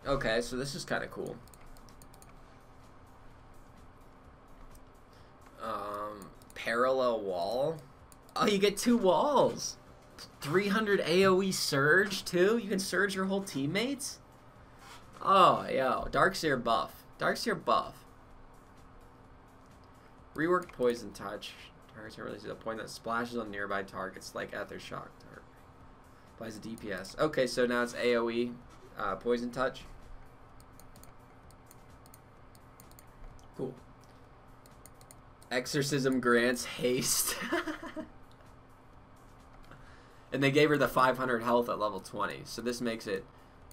Okay, so this is kind of cool. Parallel wall. Oh, you get 2 walls. 300 AoE surge too. You can surge your whole teammates. Oh, yo. Darkseer buff. Darkseer buff. Reworked Poison Touch. Targets are released at a point that splashes on nearby targets like Aethershock. Applies a DPS. Okay, so now it's AoE Poison Touch. Cool. Exorcism grants haste. And they gave her the 500 health at level 20. So this makes it,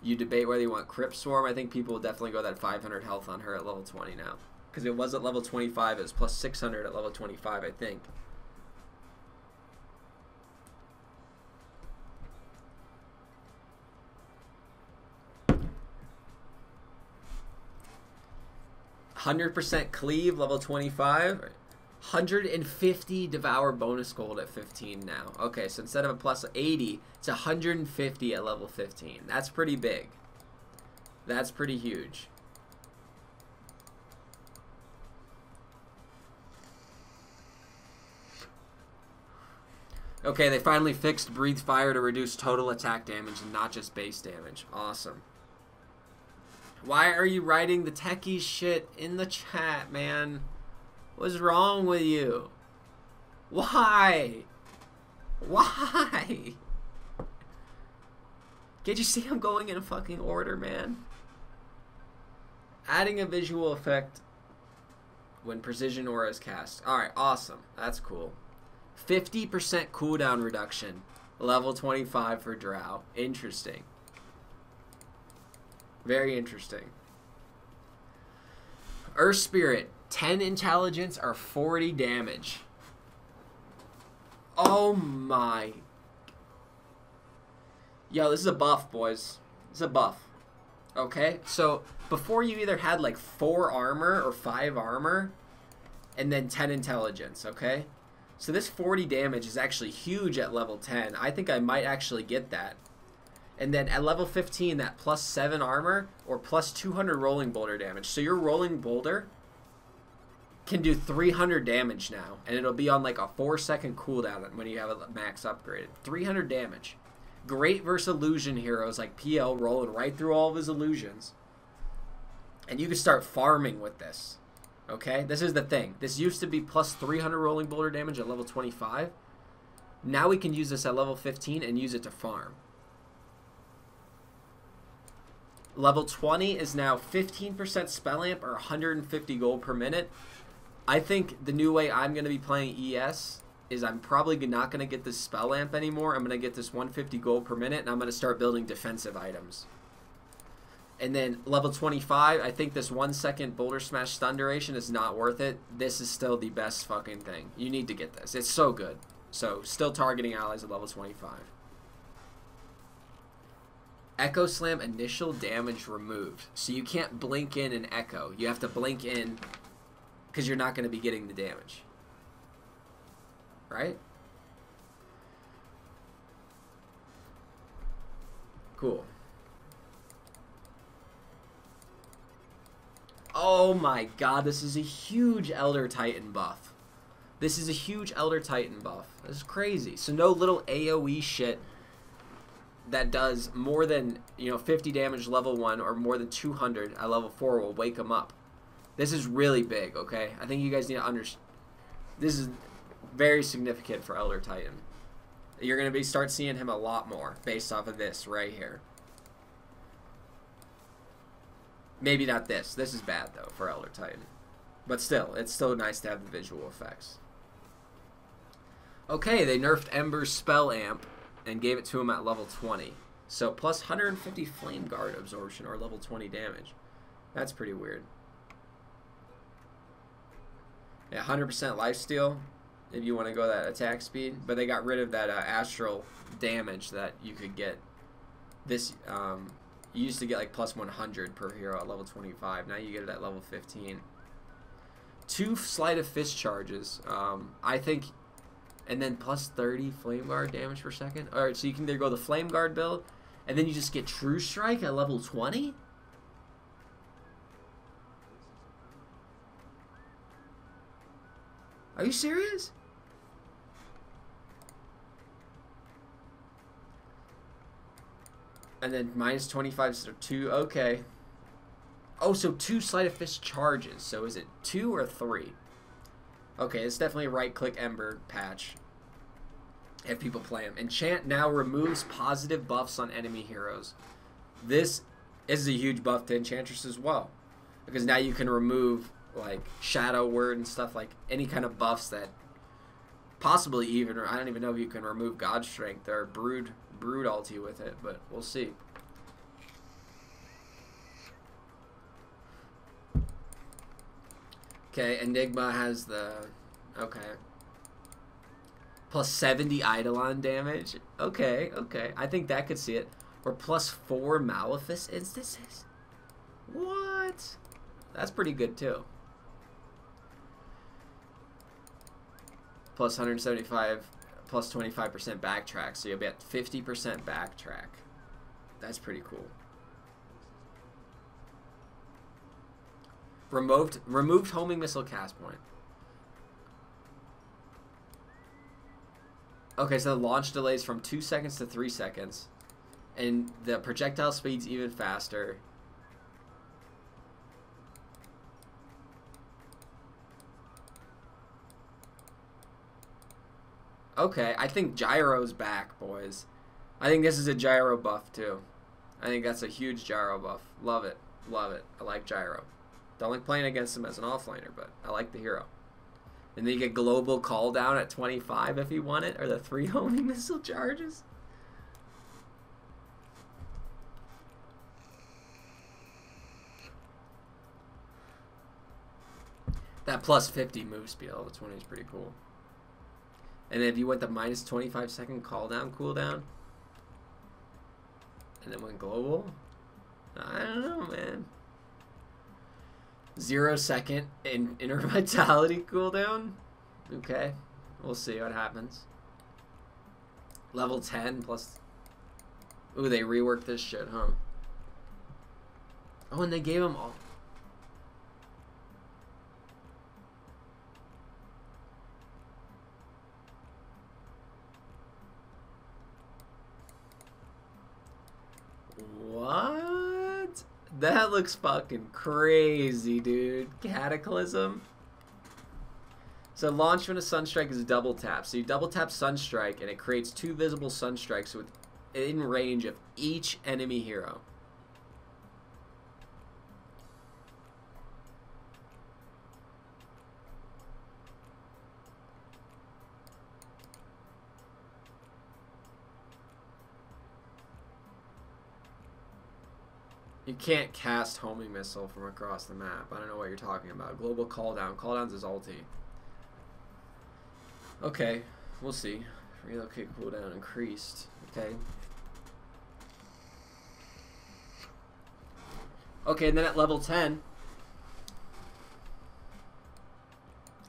you debate whether you want Crypt Swarm. I think people will definitely go that 500 health on her at level 20 now. Because it was at level 25. It was plus 600 at level 25, I think. %, cleave, level 25. 150 devour bonus gold at 15 now. Okay, so instead of a plus 80, it's 150 at level 15. That's pretty big. That's pretty huge. Okay, they finally fixed Breathe Fire to reduce total attack damage and not just base damage. Awesome. Why are you writing the techie shit in the chat, man? What's wrong with you? Why? Why? Can't you see I'm going in a fucking order, man? Adding a visual effect when Precision Aura is cast. Alright, awesome. That's cool. 50% cooldown reduction. Level 25 for Drow. Interesting. Very interesting. Earth Spirit. 10 intelligence or 40 damage. Oh my. Yo, this is a buff, boys. This is a buff. Okay? So, before you either had like 4 armor or 5 armor, and then 10 intelligence, okay? So this 40 damage is actually huge at level 10. I think I might actually get that. And then at level 15, that plus 7 armor or plus 200 rolling boulder damage. So your rolling boulder can do 300 damage now, and it'll be on like a 4-second cooldown when you have it max upgraded. 300 damage. Great versus illusion heroes like PL rolling right through all of his illusions. And you can start farming with this. Okay? This is the thing. This used to be plus 300 rolling boulder damage at level 25. Now we can use this at level 15 and use it to farm. Level 20 is now 15% spell amp or 150 gold per minute. I think the new way I'm going to be playing ES is I'm probably not going to get this spell amp anymore. I'm going to get this 150 gold per minute, and I'm going to start building defensive items. And then level 25, I think this 1-second boulder smash stun duration is not worth it. This is still the best fucking thing. You need to get this. It's so good. So still targeting allies at level 25. Echo Slam initial damage removed. So you can't blink in and echo. You have to blink in because you're not going to be getting the damage. Right? Cool. Oh my god, this is a huge Elder Titan buff. This is a huge Elder Titan buff. This is crazy. So no little AoE shit that does more than, 50 damage level 1 or more than 200 at level 4 will wake him up. This is really big, okay? I think you guys need to understand. This is very significant for Elder Titan. You're going to start seeing him a lot more based off of this right here. Maybe not this. This is bad, though, for Elder Titan. But still, it's still nice to have the visual effects. Okay, they nerfed Ember's spell amp and gave it to him at level 20. So, plus 150 Flame Guard absorption or level 20 damage. That's pretty weird. Yeah, 100% lifesteal if you want to go that attack speed. But they got rid of that astral damage that you could get. This, you used to get like plus 100 per hero at level 25. Now you get it at level 15. 2 Sleight of Fist charges. I think, and then plus 30 Flame Guard damage per second. Alright, so you can either go the Flame Guard build, and then you just get True Strike at level 20? Are you serious? And then minus 25 so 2. Okay. Oh, so 2 Sleight of Fist charges. So is it 2 or 3? Okay, it's definitely a right-click Ember patch. If people play him. Enchant now removes positive buffs on enemy heroes. This is a huge buff to Enchantress as well. Because now you can remove, like, Shadow Word and stuff, like, any kind of buffs that possibly even, or I don't even know if you can remove God Strength or Brood ulti with it, but we'll see. Okay, Enigma has the... Okay. Plus 70 Eidolon damage. Okay, okay. I think that could see it. Or plus 4 Malefice instances. What? That's pretty good, too. Plus 175, plus 25% backtrack. So you'll be at 50% backtrack. That's pretty cool. Removed homing missile cast point. Okay, so the launch delays from 2 seconds to 3 seconds. And the projectile speed's even faster. Okay, I think Gyro's back, boys. I think this is a Gyro buff, too. I think that's a huge Gyro buff. Love it. Love it. I like Gyro. Don't like playing against him as an offlaner, but I like the hero. And then you get global call down at 25 if you want it, or the 3 homing missile charges. That plus 50 move speed level 20 is pretty cool. And then if you went the minus 25 second call down cooldown, and then went global, I don't know, man. 0 second in inner vitality cooldown. Okay, we'll see what happens. Level 10 plus. Ooh, they reworked this shit, huh? Oh, and they gave him all. What? That looks fucking crazy, dude. Cataclysm. So launch when a Sunstrike is a double tap. So you double tap Sunstrike and it creates 2 visible Sunstrikes within range of each enemy hero. You can't cast homing missile from across the map. I don't know what you're talking about. Global call down. Call down's his ulti. Okay, we'll see. Relocate cooldown increased. Okay. Okay, and then at level 10,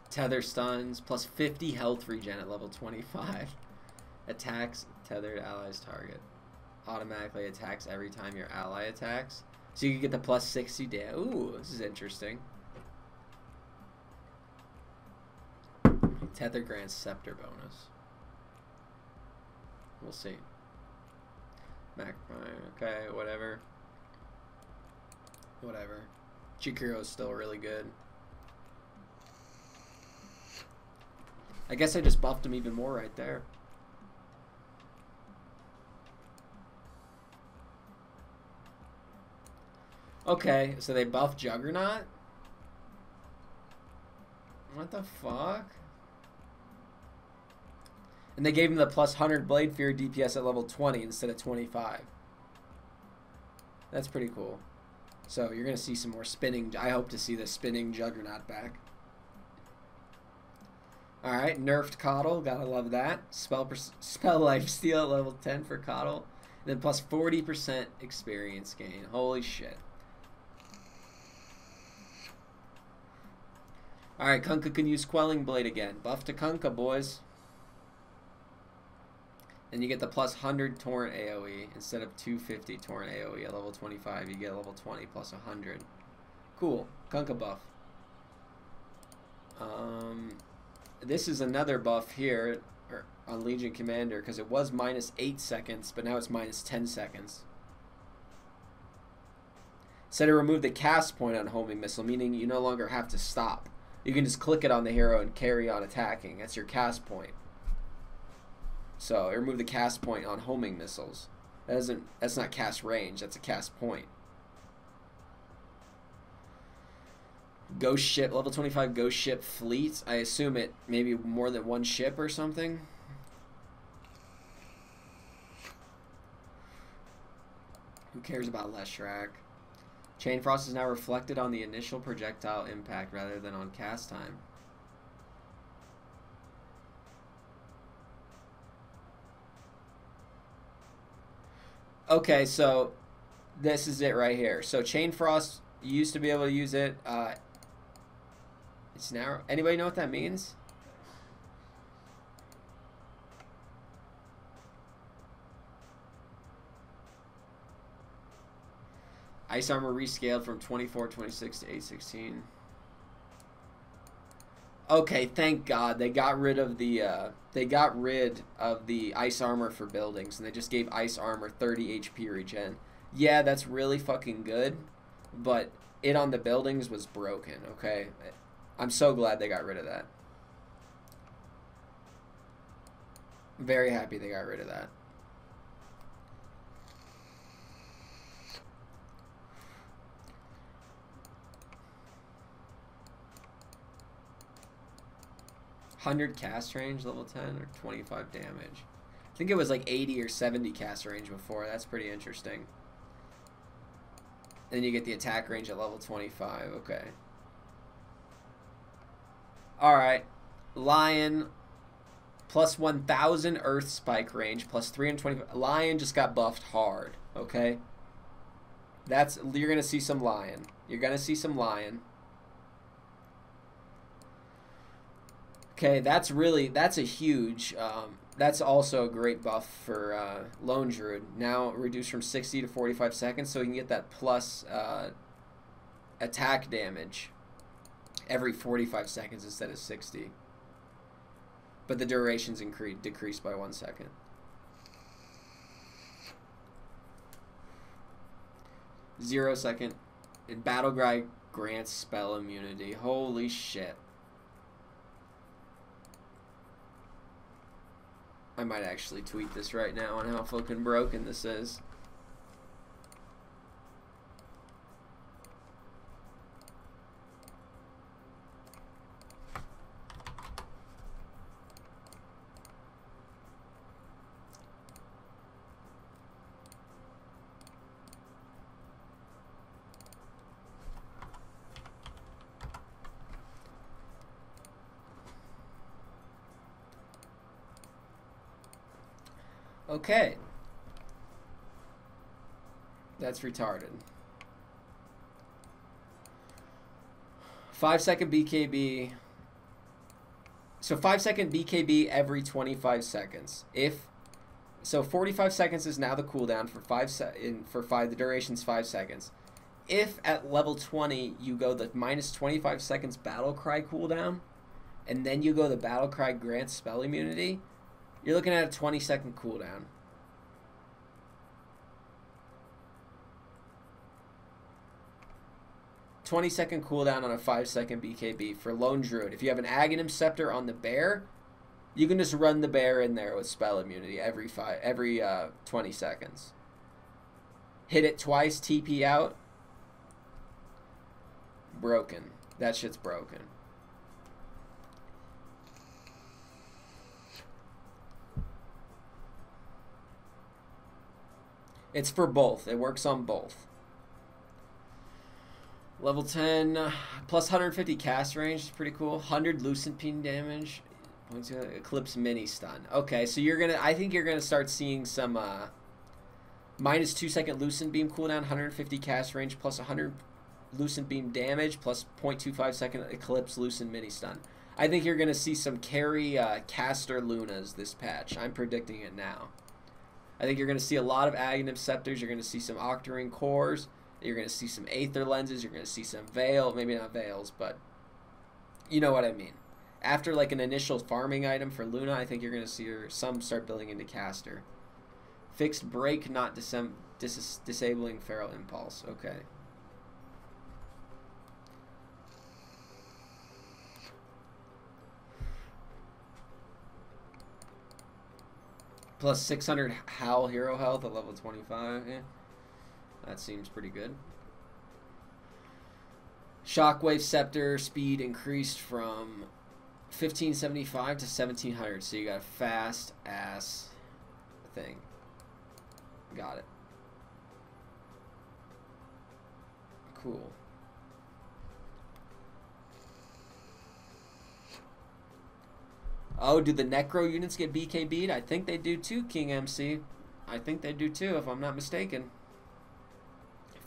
tether stuns plus 50 health regen at level 25. Attacks tethered allies target. Automatically attacks every time your ally attacks. So you can get the plus 60 damage. Ooh, this is interesting. Tether grants scepter bonus. We'll see. Mac Prime, okay, whatever. Whatever. Chikiro's still really good. I guess I just buffed him even more right there. Okay, so they buffed Juggernaut? What the fuck? And they gave him the plus 100 Blade Fury DPS at level 20 instead of 25. That's pretty cool. So you're going to see some more spinning. I hope to see the spinning Juggernaut back. Alright, nerfed Coddle. Gotta love that. Spell Lifesteal at level 10 for Coddle. And then plus 40% experience gain. Holy shit. Alright, Kunkka can use Quelling Blade again. Buff to Kunkka, boys. And you get the plus 100 Torrent AoE instead of 250 Torrent AoE at level 25. You get level 20 plus 100. Cool. Kunkka buff. This is another buff here on Legion Commander because it was minus 8 seconds, but now it's minus 10 seconds. Said to remove the cast point on homing missile, meaning you no longer have to stop. You can just click it on the hero and carry on attacking. That's your cast point. So remove the cast point on homing missiles. That's not cast range. That's a cast point. Ghost ship, level 25 ghost ship fleet. I assume it maybe more than one ship or something. Who cares about Leshrac? Chain Frost is now reflected on the initial projectile impact rather than on cast time. Okay, so this is it right here. So Chain Frost, you used to be able to use it. It's now. Anybody know what that means? Ice armor rescaled from 2426 to 816. Okay, thank God they got rid of the ice armor for buildings, and they just gave ice armor 30 HP regen. Yeah, that's really fucking good, but it on the buildings was broken. Okay, I'm so glad they got rid of that. Very happy they got rid of that. $100 cast range, level 10, or 25 damage. I think it was like 80 or 70 cast range before. That's pretty interesting. Then you get the attack range at level 25. Okay. Alright. Lion, plus 1,000 Earth Spike range, plus 325. Lion just got buffed hard. Okay. You're going to see some Lion. You're going to see some Lion. Okay, that's a huge, that's also a great buff for Lone Druid. Now reduced from 60 to 45 seconds, so you can get that plus attack damage every 45 seconds instead of 60. But the duration's decreased by 1 second. Zero second. And Battle Cry grants spell immunity. Holy shit. I might actually tweet this right now on how fucking broken this is. Okay. That's retarded. 5-second BKB. So 5-second BKB every 25 seconds. So 45 seconds is now the cooldown for the duration's 5 seconds. If at level 20 you go the minus 25 seconds Battle Cry cooldown, and then you go the Battle Cry grants spell immunity, you're looking at a 20-second cooldown. Second cooldown on a 5-second BKB for Lone Druid. If you have an Aghanim Scepter on the bear, you can just run the bear in there with spell immunity every 20 seconds. Hit it twice, TP out. Broken. That shit's broken. It's for both. It works on both. Level 10, plus 150 cast range is pretty cool. 100 Lucent Beam damage. Eclipse mini stun. Okay, so I think you're gonna start seeing some minus 2-second Lucent Beam cooldown, 150 cast range, plus 100 Lucent Beam damage, plus 0.25 second Eclipse Lucent mini stun. I think you're gonna see some carry caster Lunas this patch. I'm predicting it now. I think you're going to see a lot of Aghanim Scepters. You're going to see some Octarine Cores. You're going to see some Aether Lenses. You're going to see some Veil. Maybe not Veils, but you know what I mean. After like an initial farming item for Luna, I think you're going to see some start building into Caster. Fixed Break, not disabling Feral Impulse. Okay. Plus 600 Howl hero health at level 25. Yeah. That seems pretty good. Shockwave Scepter speed increased from 1575 to 1700. So you got a fast ass thing. Got it. Cool. Oh, do the Necro units get BKB'd? I think they do too, King MC. I think they do too, if I'm not mistaken.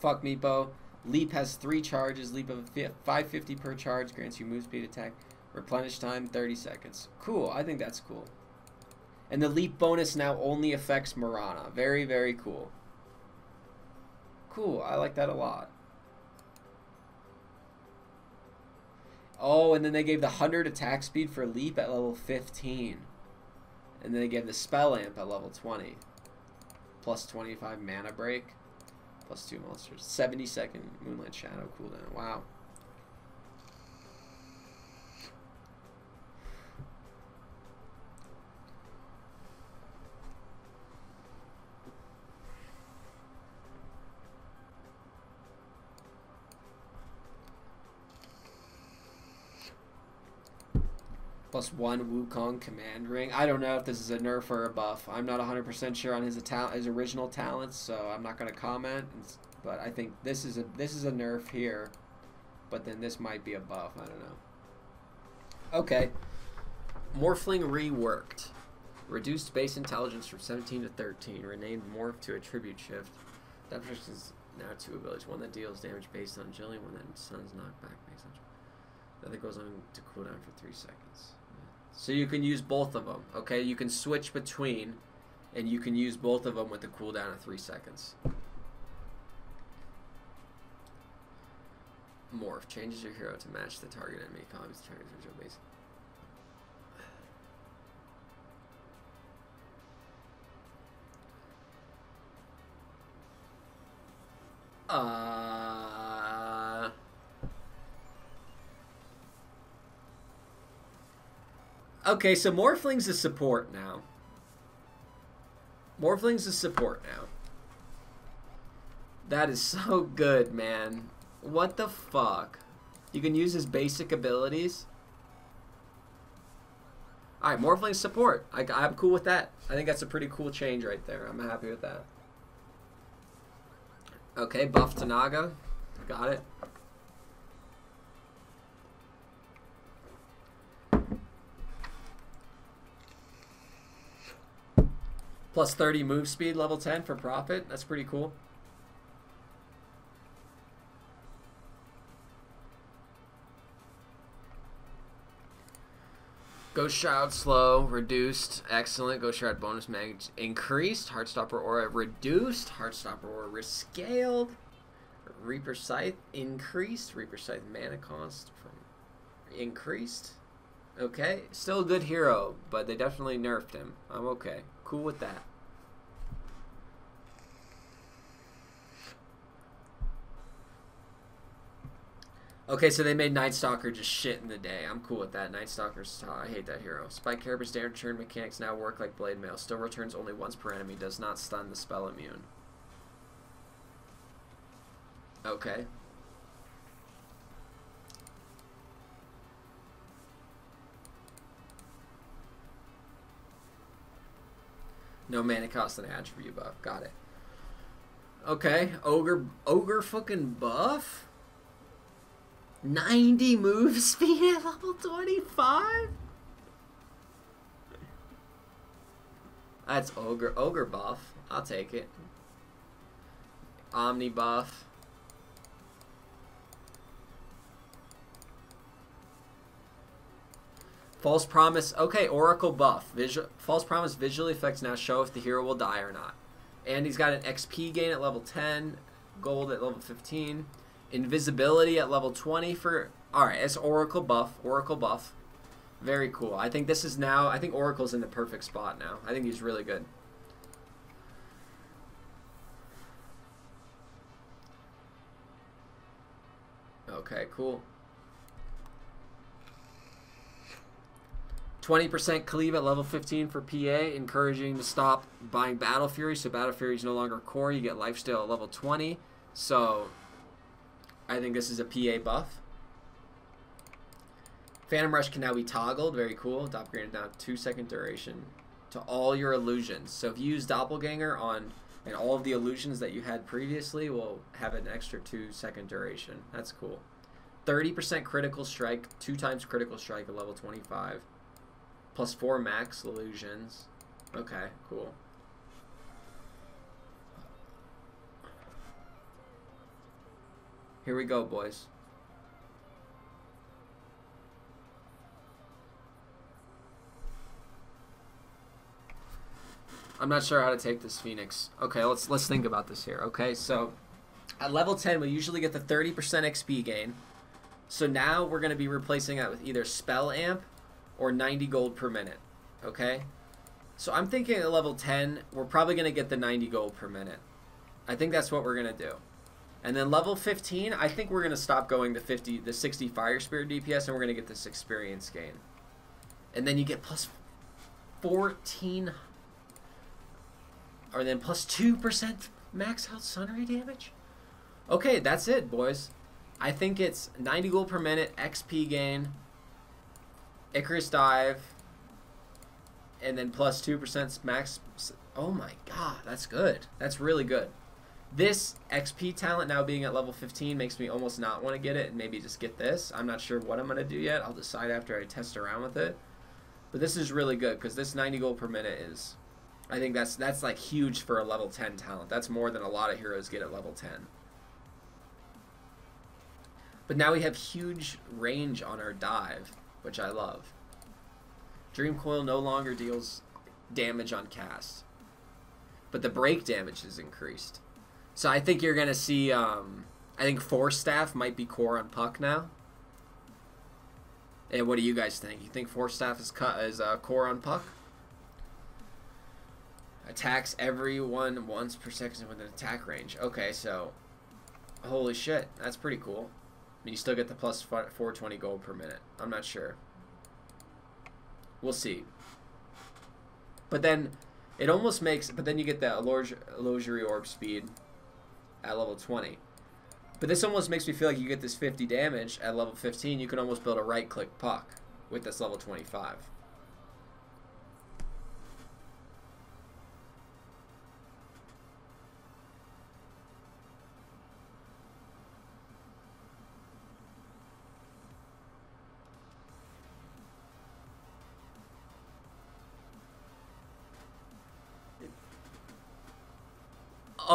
Fuck Meepo. Leap has 3 charges. Leap of 550 per charge. Grants you move speed, attack. Replenish time 30 seconds. Cool. I think that's cool. And the leap bonus now only affects Mirana. Very, very cool. Cool. I like that a lot. Oh, and then they gave the 100 attack speed for leap at level 15. And then they gave the spell amp at level 20. Plus 25 mana break. Plus 2 monsters. 70-second Moonlight Shadow cooldown. Wow. Plus 1 Wukong command ring. I don't know if this is a nerf or a buff. I'm not 100% sure on his original talents, so I'm not going to comment. But I think this is a nerf here, but then this might be a buff. I don't know. Okay. Morphling reworked. Reduced base intelligence from 17 to 13. Renamed Morph to Attribute Shift. That person is now 2 abilities. One that deals damage based on agility, one that stuns knockback based on. The other goes on to cooldown for 3 seconds. So you can use both of them, okay? You can switch between, and you can use both of them with a cooldown of 3 seconds. Morph changes your hero to match the target enemy. Copies the target's original base. Okay, so Morphling's a support now. Morphling's a support now. That is so good, man. What the fuck? You can use his basic abilities. Alright, Morphling's support. I'm cool with that. I think that's a pretty cool change right there. I'm happy with that. Okay, buff to Naga. Got it. Plus 30 move speed, level 10 for profit. That's pretty cool. Ghost Shroud slow, reduced, excellent. Ghost Shroud bonus mag increased. Heartstopper aura reduced. Heartstopper aura rescaled. Reaper Scythe increased. Reaper Scythe mana cost from increased. Okay, still a good hero, but they definitely nerfed him. I'm okay. Cool with that. Okay, so they made Night Stalker just shit in the day. I'm cool with that. Night Stalker's I hate that hero. Spike Carapace standard turn mechanics now work like Blade Mail. Still returns only once per enemy. Does not stun the spell immune. Okay. No mana cost and attribute buff. Got it. Okay. Ogre fucking buff? 90 move speed at level 25? That's ogre buff. I'll take it. Omni buff. False Promise. Okay, Oracle buff. False Promise visual effects now show if the hero will die or not. And he's got an XP gain at level 10. Gold at level 15. Invisibility at level 20 for... Alright, it's Oracle buff. Oracle buff. Very cool. I think this is now... I think Oracle's in the perfect spot now. I think he's really good. Okay, cool. 20% cleave at level 15 for PA, encouraging to stop buying Battle Fury. So Battle Fury is no longer core. You get Lifesteal at level 20. So I think this is a PA buff. Phantom Rush can now be toggled. Very cool. Doppelganger down 2-second duration to all your illusions. So if you use Doppelganger on, and all of the illusions that you had previously will have an extra 2-second duration. That's cool. 30% critical strike, 2 times critical strike at level 25. Plus 4 max illusions. Okay, cool. Here we go, boys. I'm not sure how to take this Phoenix. Okay, let's think about this here. Okay, so at level 10, we usually get the 30% XP gain. So now we're going to be replacing that with either Spell Amp or 90 gold per minute. Okay? So I'm thinking at level 10, we're probably going to get the 90 gold per minute. I think that's what we're going to do. And then level 15, I think we're going to stop going the 60 Fire Spirit DPS, and we're going to get this experience gain. And then you get plus 14, or then plus 2% max health sunray damage. Okay, that's it, boys. I think it's 90 gold per minute, XP gain, Icarus Dive, and then plus 2% max. Oh my god, that's good. That's really good. This XP talent now being at level 15 makes me almost not want to get it and maybe just get this. I'm not sure what I'm going to do yet. I'll decide after I test around with it. But this is really good because this 90 gold per minute is, I think that's like huge for a level 10 talent. That's more than a lot of heroes get at level 10. But now we have huge range on our dive, which I love. Dream Coil no longer deals damage on cast, but the break damage is increased. So I think you're going to see, I think Force Staff might be core on Puck now. And what do you guys think? You think Force Staff is core on Puck? Attacks everyone once per second with an attack range. Okay, so holy shit, that's pretty cool. I mean, you still get the plus 420 gold per minute. I'm not sure. We'll see. But then it almost makes, but then you get the illusory orb speed at level 20. But this almost makes me feel like you get this 50 damage at level 15. You can almost build a right-click Puck with this level 25.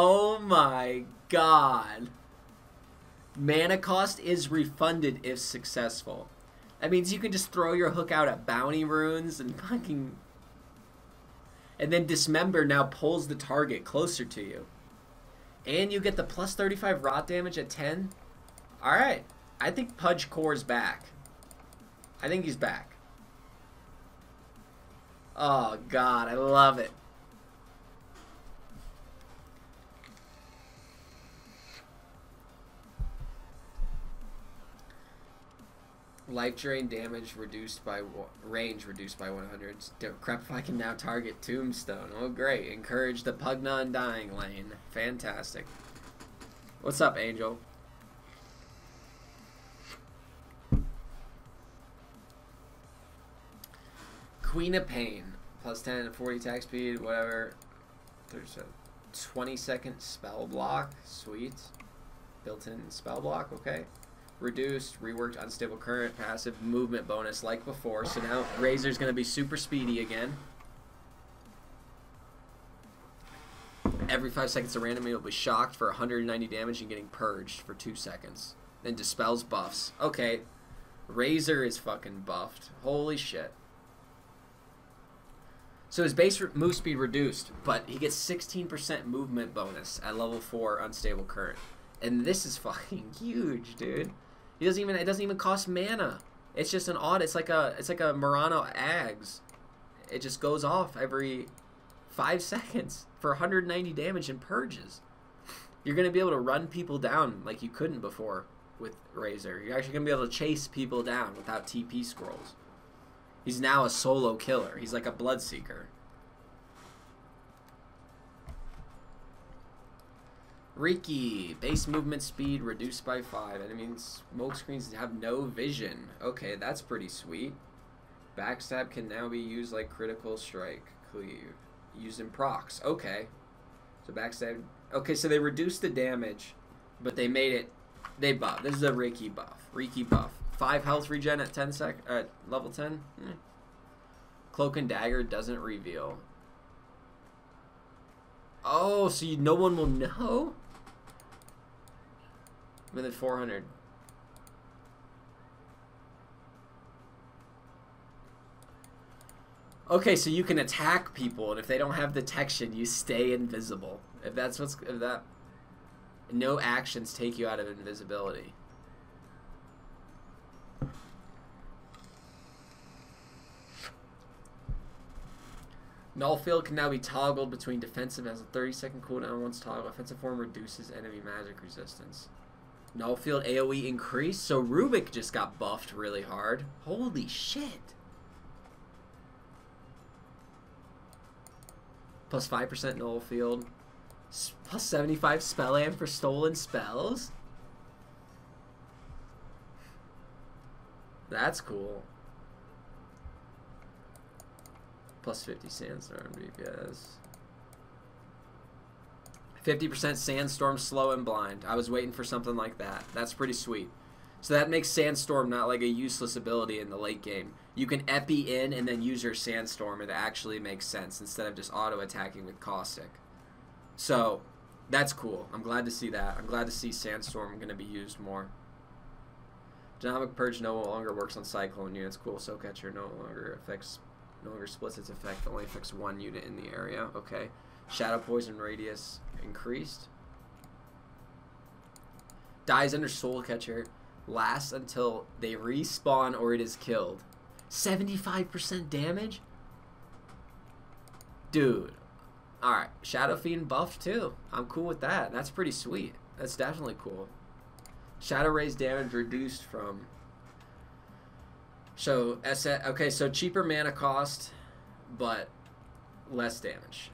Oh my god. Mana cost is refunded if successful. That means you can just throw your hook out at bounty runes and fucking... And then Dismember now pulls the target closer to you. And you get the plus 35 rot damage at 10. Alright. I think Pudge Core's back. I think he's back. Oh god, I love it. Life drain damage reduced by range reduced by 100. Crepify can now target Tombstone. Oh great! Encourage the Pugna Undying lane. Fantastic. What's up, Angel? Queen of Pain plus 10 and 40 attack speed. Whatever. There's a 20-second spell block. Sweet. Built-in spell block. Okay. Reduced, reworked, unstable current, passive movement bonus like before. So now Razor's going to be super speedy again. Every 5 seconds a random will be shocked for 190 damage and getting purged for 2 seconds. Then dispels buffs. Okay, Razor is fucking buffed. Holy shit. So his base move speed reduced, but he gets 16% movement bonus at level 4 unstable current. And this is fucking huge, dude. It doesn't even cost mana. It's just an odd. It's like a Murano Ags. It just goes off every 5 seconds for 190 damage and purges. You're gonna be able to run people down like you couldn't before with Razor. You're actually gonna be able to chase people down without TP scrolls. He's now a solo killer. He's like a Bloodseeker. Riki, base movement speed reduced by 5. Enemies smoke screens have no vision. Okay, that's pretty sweet. Backstab can now be used like critical strike. Cleave. Used in procs. Okay. So backstab. Okay, so they reduced the damage, but they made it. They buff. This is a Riki buff. Riki buff. 5 health regen at level 10. Cloak and dagger doesn't reveal. Oh, so no one will know? Within 400. Okay, so you can attack people, and if they don't have detection, you stay invisible. If that no actions take you out of invisibility. Null field can now be toggled between defensive, has a 30-second cooldown once toggled. Offensive form reduces enemy magic resistance. Null field AoE increased, so Rubik just got buffed really hard. Holy shit. Plus 5% null field. Plus 75 spell amp for stolen spells. That's cool. Plus 50 sandstorm DPS. 50% sandstorm slow and blind. I was waiting for something like that. That's pretty sweet. So that makes sandstorm not like a useless ability in the late game. You can epi in and then use your sandstorm. It actually makes sense instead of just auto attacking with caustic. So that's cool. I'm glad to see that. I'm glad to see sandstorm going to be used more. Dynamic purge no longer works on cyclone units. Cool. Soul catcher no longer splits its effect. Only affects one unit in the area. Okay. Shadow poison radius increased. Dies under soul catcher. Lasts until they respawn or it is killed. 75% damage? Dude. Alright. Shadow Fiend buffed too. I'm cool with that. That's pretty sweet. That's definitely cool. Shadow Raise damage reduced from... So, okay, so cheaper mana cost, but less damage.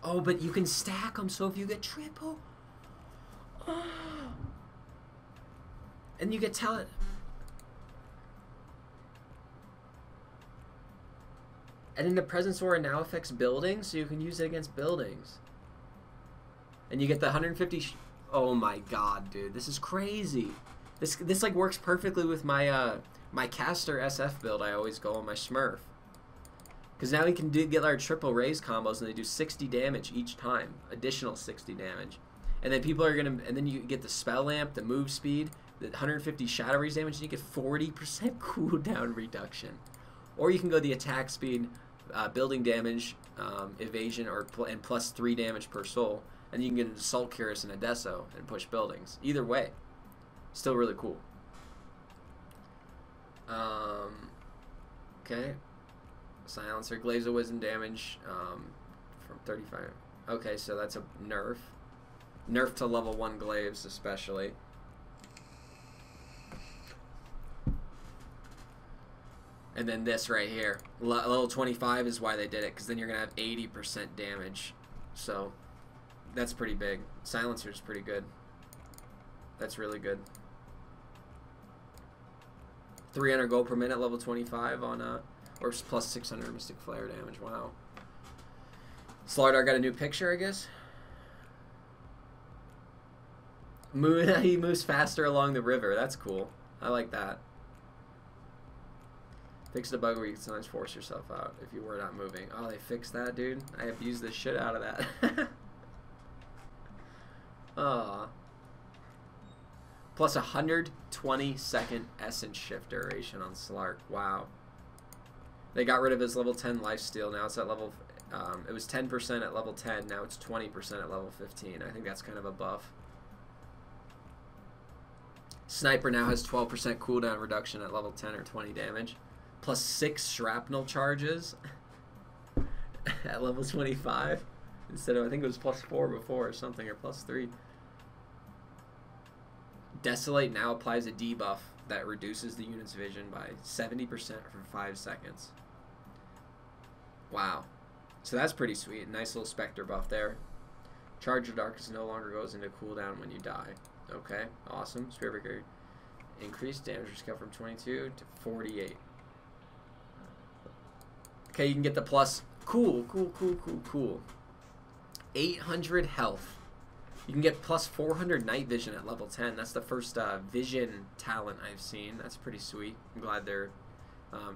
Oh, but you can stack them, so if you get triple... Oh. And you get talent. And in the Presence Aura now affects buildings, so you can use it against buildings. And you get the 150... Oh my god, dude. This is crazy. This like works perfectly with my my caster SF build I always go on my Smurf. Because now we can get our triple raise combos and they do 60 damage each time. Additional 60 damage. And then people are going to... And then you get the spell lamp, the move speed, the 150 shadow raise damage, and you get 40% cooldown reduction. Or you can go the attack speed, building damage, evasion, and plus 3 damage per soul. And you can get an Assault Cuirass and a Deso and push buildings. Either way. Still really cool. Okay. Silencer. Glaze of Wisdom damage from 35. Okay, so that's a nerf. Nerf to level 1 glaives especially. And then this right here. Level 25 is why they did it, because then you're going to have 80% damage. So, that's pretty big. Silencer's pretty good. That's really good. 300 gold per minute, level 25 on, or plus 600 Mystic Flare damage. Wow. Slardar got a new picture, I guess. He moves faster along the river. That's cool. I like that. Fixed a bug where you can sometimes force yourself out if you were not moving. Oh, they fixed that, dude. I have used the shit out of that. Aw. Plus 120-second essence shift duration on Slark. Wow. They got rid of his level 10 lifesteal. Now it's at level... it was 10% at level 10. Now it's 20% at level 15. I think that's kind of a buff. Sniper now has 12% cooldown reduction at level 10 or 20 damage. Plus 6 shrapnel charges at level 25. Instead of, I think it was plus 4 before or something, or plus 3. Desolate now applies a debuff that reduces the unit's vision by 70% for 5 seconds. Wow. So that's pretty sweet. Nice little Spectre buff there. Charge of Darkness no longer goes into cooldown when you die. Okay, awesome. Spirit Breaker. Increased damage scale from 22 to 48. Okay, you can get the plus. Cool, cool, cool, cool, cool. 800 health. You can get plus 400 night vision at level 10. That's the first vision talent I've seen. That's pretty sweet. I'm glad they're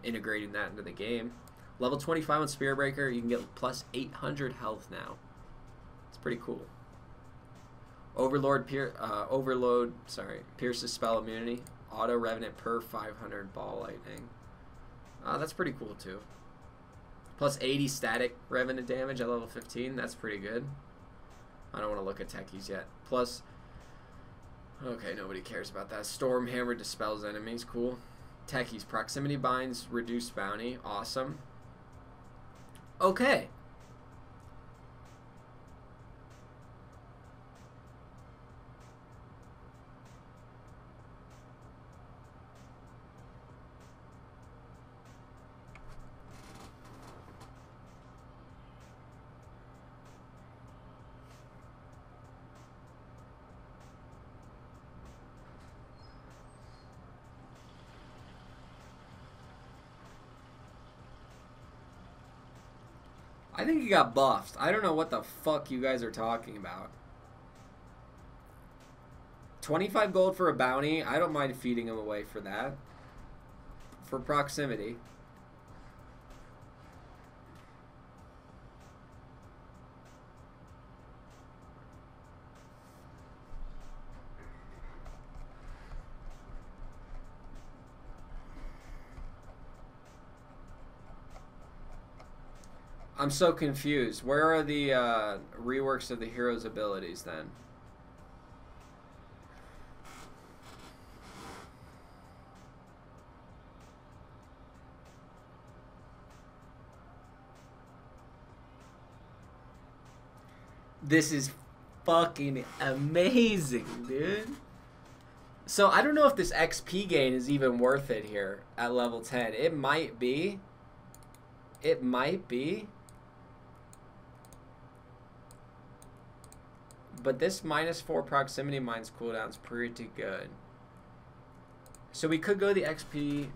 integrating that into the game. Level 25 on Spirit Breaker, you can get plus 800 health now. It's pretty cool. Overload pierces spell immunity. Auto Revenant per 500 ball lightning. That's pretty cool too. Plus 80 static Revenant damage at level 15. That's pretty good. I don't want to look at techies yet. Plus, okay, nobody cares about that. Storm Hammer dispels enemies. Cool. Techies. Proximity binds. Reduced bounty. Awesome. Okay. I think he got buffed. I don't know what the fuck you guys are talking about. 25 gold for a bounty. I don't mind feeding him away for that. For proximity. I'm so confused. Where are the reworks of the hero's abilities then? This is fucking amazing, dude. So I don't know if this XP gain is even worth it here at level 10. It might be. It might be. But this -4 proximity mines cooldown's pretty good. So we could go the XP.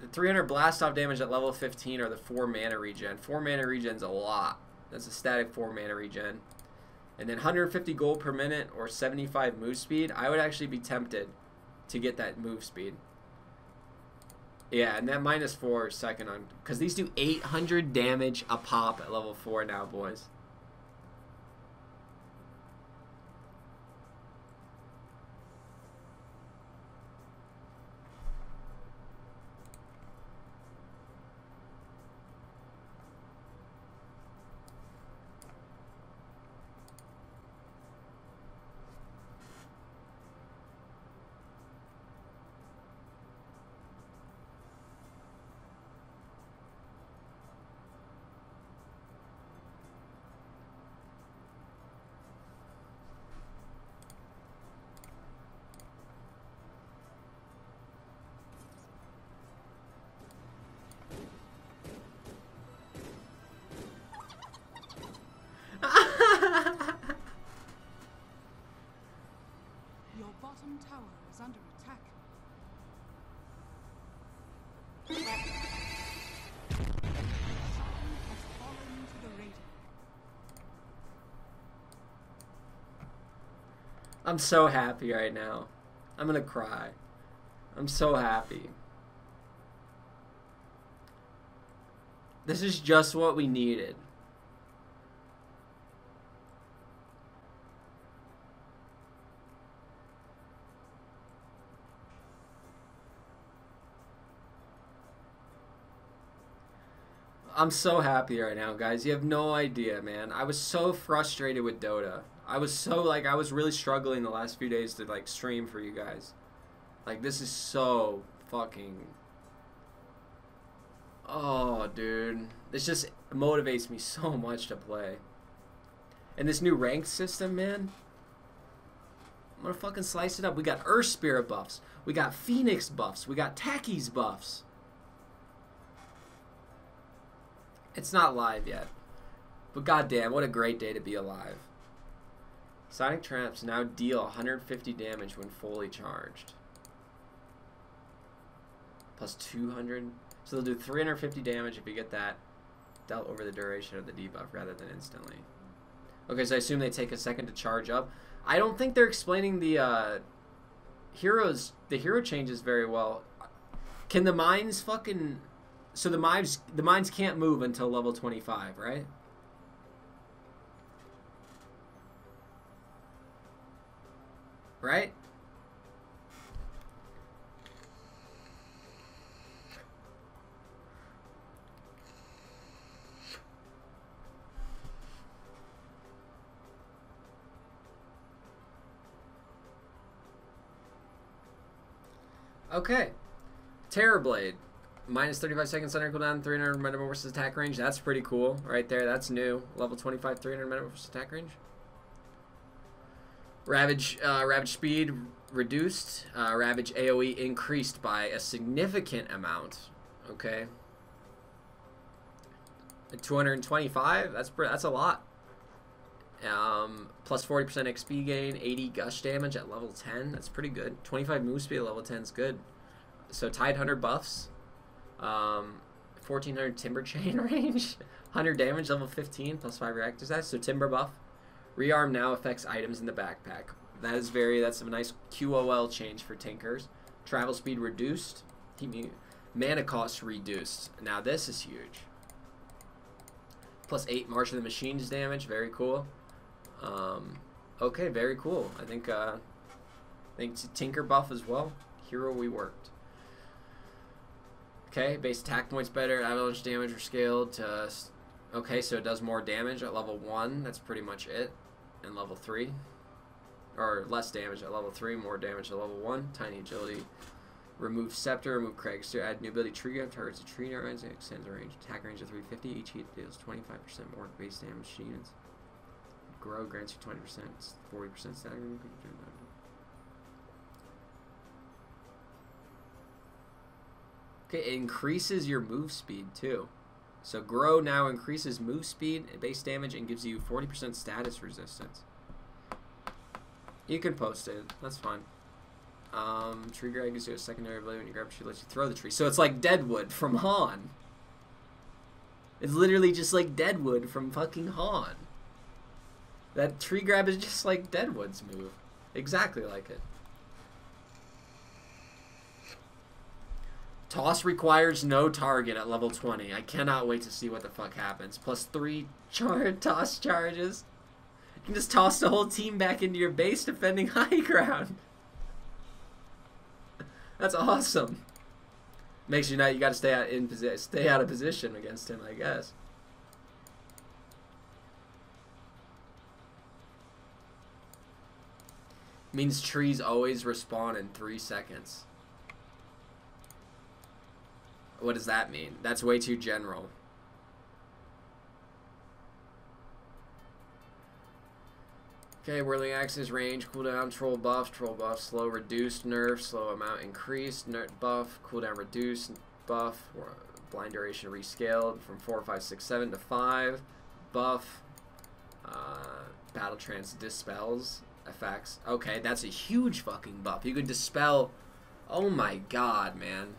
The 300 blast off damage at level 15 or the 4 mana regen. 4 mana regen's a lot. That's a static 4 mana regen. And then 150 gold per minute or 75 move speed. I would actually be tempted to get that move speed. Yeah, and that -4 second on. Because these do 800 damage a pop at level 4 now, boys. Your bottom tower is under attack. Has fallen to the Radiant. I'm so happy right now. I'm gonna cry. I'm so happy. This is just what we needed. I'm so happy right now, guys. You have no idea, man. I was so frustrated with Dota. I was so, like, I was really struggling the last few days to, like, stream for you guys. Like, this is so fucking... Oh, dude. This just motivates me so much to play. And this new ranked system, man. I'm gonna fucking slice it up. We got Earth Spirit buffs. We got Phoenix buffs. We got Tachy's buffs. It's not live yet. But goddamn, what a great day to be alive. Sonic Traps now deal 150 damage when fully charged. Plus 200. So they'll do 350 damage if you get that dealt over the duration of the debuff rather than instantly. Okay, so I assume they take a second to charge up. I don't think they're explaining the hero changes very well. Can the mines fucking... So the mines can't move until level 25, right? Right? Okay. Terrorblade. Minus 35 seconds center cooldown, 300 metamorphosis attack range. That's pretty cool right there. That's new. Level 25, 300 metamorphosis attack range. Ravage speed reduced. Ravage AoE increased by a significant amount. Okay. At 225. That's a lot. Plus 40% XP gain, 80 gush damage at level 10. That's pretty good. 25 move speed at level 10 is good. So Tide Hunter buffs. 1400 Timber Chain range. 100 damage, level 15, plus 5 reactor size. So Timber buff. Rearm now affects items in the backpack. That's a nice QOL change for Tinkers. Travel speed reduced. Mana cost reduced. Now this is huge. Plus 8 March of the Machines damage. Very cool. Okay, very cool. I think Tinker buff as well. Hero we worked. Okay, base attack points better. Avalanche damage are scaled to... Okay, so it does more damage at level 1. That's pretty much it. And level 3. Or less damage at level 3, more damage at level 1. Tiny agility. Remove Scepter, remove Cragster, add new ability Tree Grab, targets a tree nearby, extends the range. Attack range of 350, each hit deals 25% more base damage to units. Grow grants you 20%, 40% staggering. Okay, it increases your move speed too. So Grow now increases move speed, base damage, and gives you 40% status resistance. You can post it, that's fine. Tree Grab gives you a secondary ability when you grab a tree, lets you throw the tree. So it's like Deadwood from Han. It's literally just like Deadwood from fucking Han. That Tree Grab is just like Deadwood's move. Exactly like it. Toss requires no target at level 20. I cannot wait to see what the fuck happens. Plus 3 toss charges. You can just toss the whole team back into your base defending high ground. That's awesome. Makes you you got to stay out of position against him, I guess. Means trees always respawn in 3 seconds. What does that mean? That's way too general. Okay, whirling axis, range, cooldown, troll buff, slow reduced, nerf, slow amount increased, nerf buff, cooldown reduced, buff, blind duration rescaled from 4, 5, 6, 7 to 5, buff, battle trance dispels effects. Okay, that's a huge fucking buff. You can dispel, oh my god, man.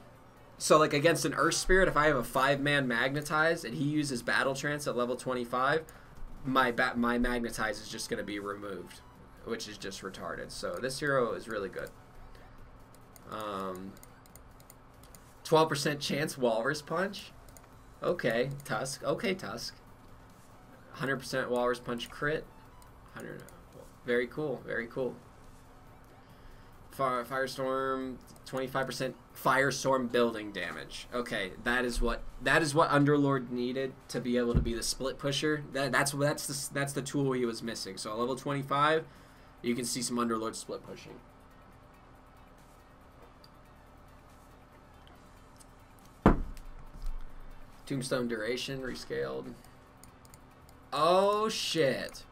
So like against an Earth Spirit, if I have a 5-man magnetize and he uses battle trance at level 25, my magnetize is just going to be removed, which is just retarded. So this hero is really good. 12% chance Walrus Punch. Okay, Tusk. Okay, Tusk. 100% Walrus Punch crit. 100. Very cool. Very cool. Firestorm. 25% Firestorm building damage. Okay, that is what Underlord needed to be able to be the split pusher. That's the tool he was missing. So at level 25, you can see some Underlord split pushing. Tombstone duration rescaled. Oh shit.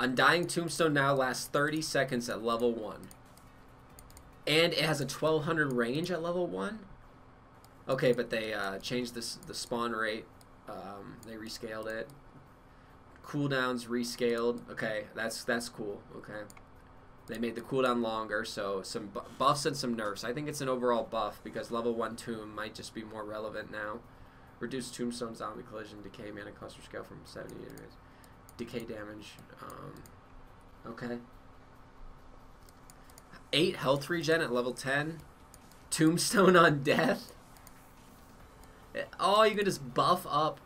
Undying Tombstone now lasts 30 seconds at level 1. And it has a 1200 range at level 1? Okay, but they changed the spawn rate. They rescaled it. Cooldowns rescaled. Okay, that's cool. Okay. They made the cooldown longer, so some buffs and some nerfs. I think it's an overall buff because level 1 Tomb might just be more relevant now. Reduced Tombstone Zombie Collision Decay Mana Cluster Scale from 70 to decay damage. Okay. 8 health regen at level 10. Tombstone on death. Oh, you can just buff up.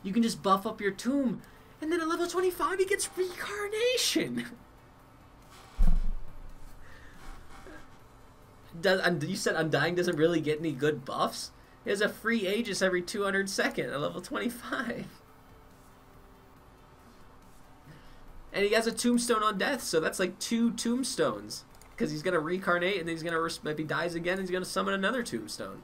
You can just buff up your tomb. And then at level 25, he gets Reincarnation. You said Undying doesn't really get any good buffs? He has a free Aegis every 200 seconds at level 25. And he has a Tombstone on death, so that's like 2 tombstones. Because he's going to reincarnate, and then he's going to, if he dies again, he's going to summon another tombstone.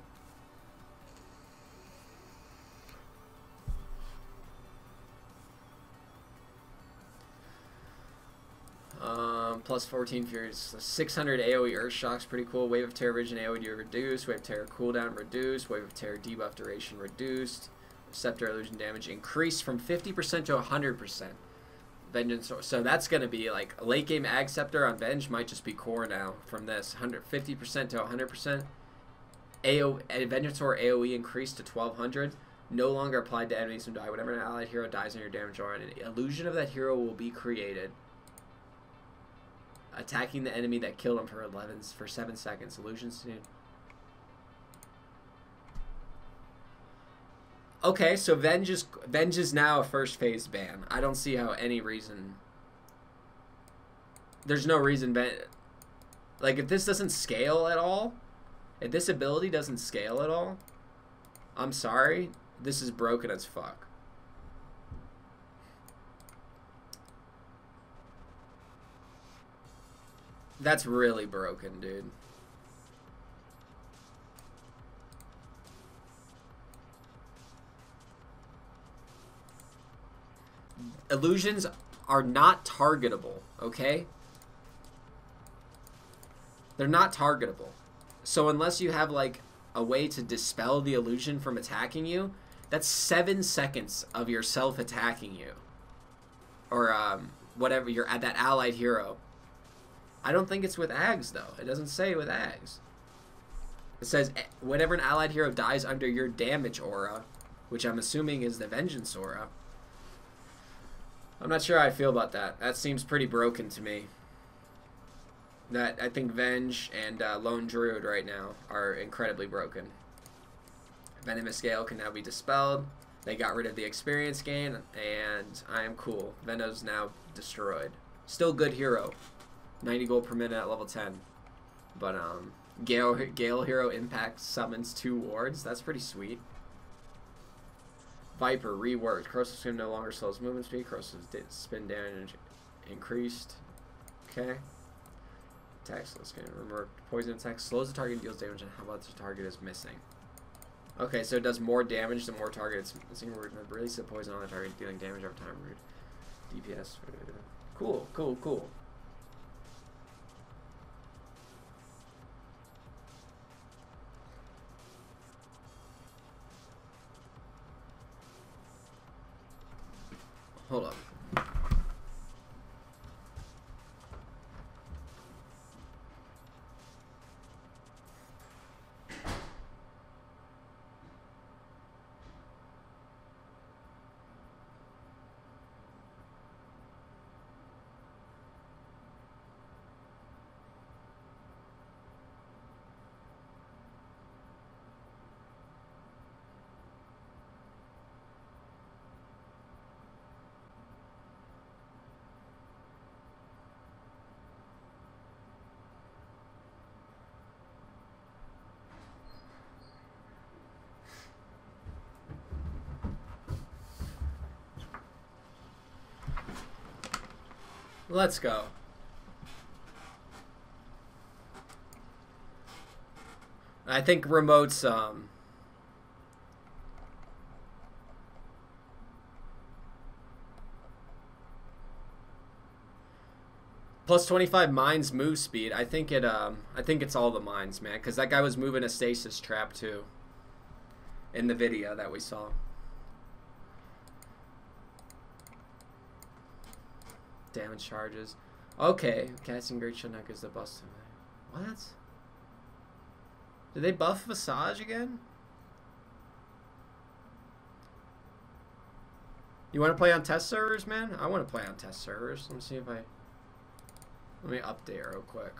Plus 14 Furies. 600 AoE Earth Shock's pretty cool. Wave of Terror Vision AoE reduced. Wave of Terror cooldown reduced. Wave of Terror debuff duration reduced. Scepter illusion damage increased from 50% to 100%. Vengeance. So that's going to be like a late game Ag Scepter on Venge might just be core now from this. 50% to 100%. Vengeance or AoE increased to 1200. No longer applied to enemies who die. Whenever an allied hero dies on your damage aura, an illusion of that hero will be created. Attacking the enemy that killed him for 7 seconds. Illusions. Okay, so Venge is now a first phase ban. I don't see how any reason. There's no reason. Like, if this doesn't scale at all, if this ability doesn't scale at all, I'm sorry. This is broken as fuck. That's really broken, dude. Illusions are not targetable, okay? They're not targetable. So unless you have, like, a way to dispel the illusion from attacking you, that's 7 seconds of yourself attacking you. Or, whatever, you're at that allied hero. I don't think it's with Ags, though. It doesn't say with Ags. It says, whenever an allied hero dies under your damage aura, which I'm assuming is the Vengeance aura. I'm not sure how I feel about that. That seems pretty broken to me. I think Venge and Lone Druid right now are incredibly broken. Venomous Gale can now be dispelled. They got rid of the experience gain, and I am cool. Venom's now destroyed. Still good hero. 90 gold per minute at level 10. But Gale hero impact summons 2 wards. That's pretty sweet. Viper reworked. Corrosive Spin no longer slows movement speed. Corrosive Spin damage increased. Okay. Attacks. Let's get remove poison attack. Slows the target and deals damage. And how about the target is missing? Okay, so it does more damage the more target it's missing. Release the poison on the target, dealing damage over time. DPS. Cool, cool, cool. Hold up. Let's go. I think remotes, Plus 25 mines move speed. I think it's all the mines, man, because that guy was moving a stasis trap too. In the video that we saw. Damage charges. Okay, casting Great Shield now gives the bust. What? Did they buff Visage again? You want to play on test servers, man? I want to play on test servers. Let me see if I... Let me update real quick.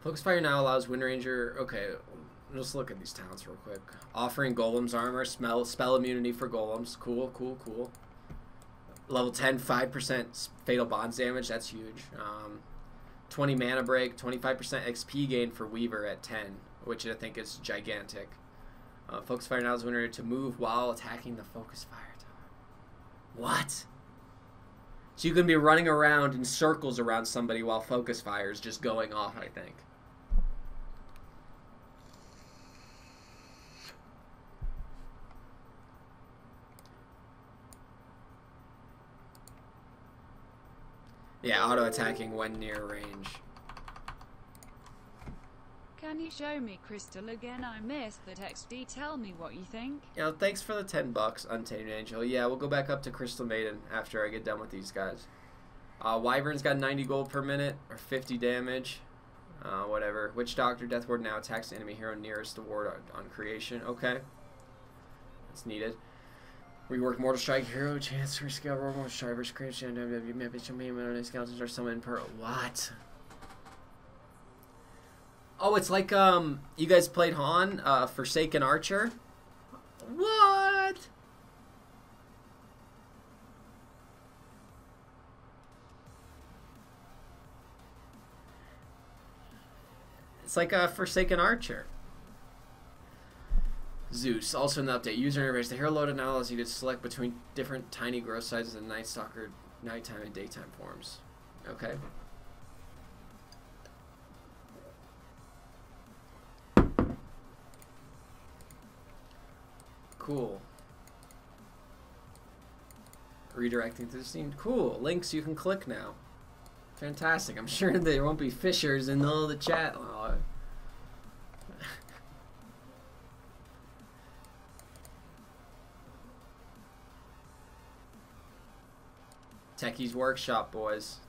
Focus Fire now allows Wind Ranger... Okay, just look at these talents real quick. Offering Golems armor, spell immunity for Golems. Cool, cool, cool. Level 10, 5% Fatal Bonds damage. That's huge. 20 mana break, 25% XP gain for Weaver at 10, which I think is gigantic. Focus Fire now allows Wind Ranger to move while attacking the Focus Fire tower. What? So you can be running around in circles around somebody while Focus Fire is just going off, I think. Yeah, auto-attacking when near range. Can you show me Crystal again? I missed the XD. Tell me what you think. Yeah, thanks for the $10, Untamed Angel. Yeah, we'll go back up to Crystal Maiden after I get done with these guys. Wyvern's got 90 gold per minute, or 50 damage. Whatever. Witch Doctor, Death Ward now attacks the enemy hero nearest the ward on creation. Okay. That's needed. Rework Mortal Strike Hero, chance for scale, Mortal Strike versus creation, WWE, maybe some main skeletons are summoned per. What? Oh, it's like, you guys played Han, Forsaken Archer? What? It's like a Forsaken Archer. Zeus, also in the update. User interface. The hero loader now allows you to select between different tiny growth sizes and Night Stalker nighttime and daytime forms. Okay. Cool. Redirecting to the scene. Cool. Links you can click now. Fantastic. I'm sure there won't be fishers in all the chat. Oh. Techie's Workshop, boys.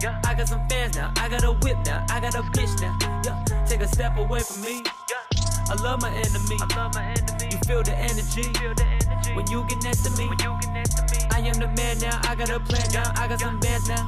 Yeah, I got some fans now, I got a whip now, I got a bitch now. Yeah, take a step away from me. Yeah, I love my enemy. You feel the energy. When you get next to me. I am the man now, I got a plan now, I got some bands now.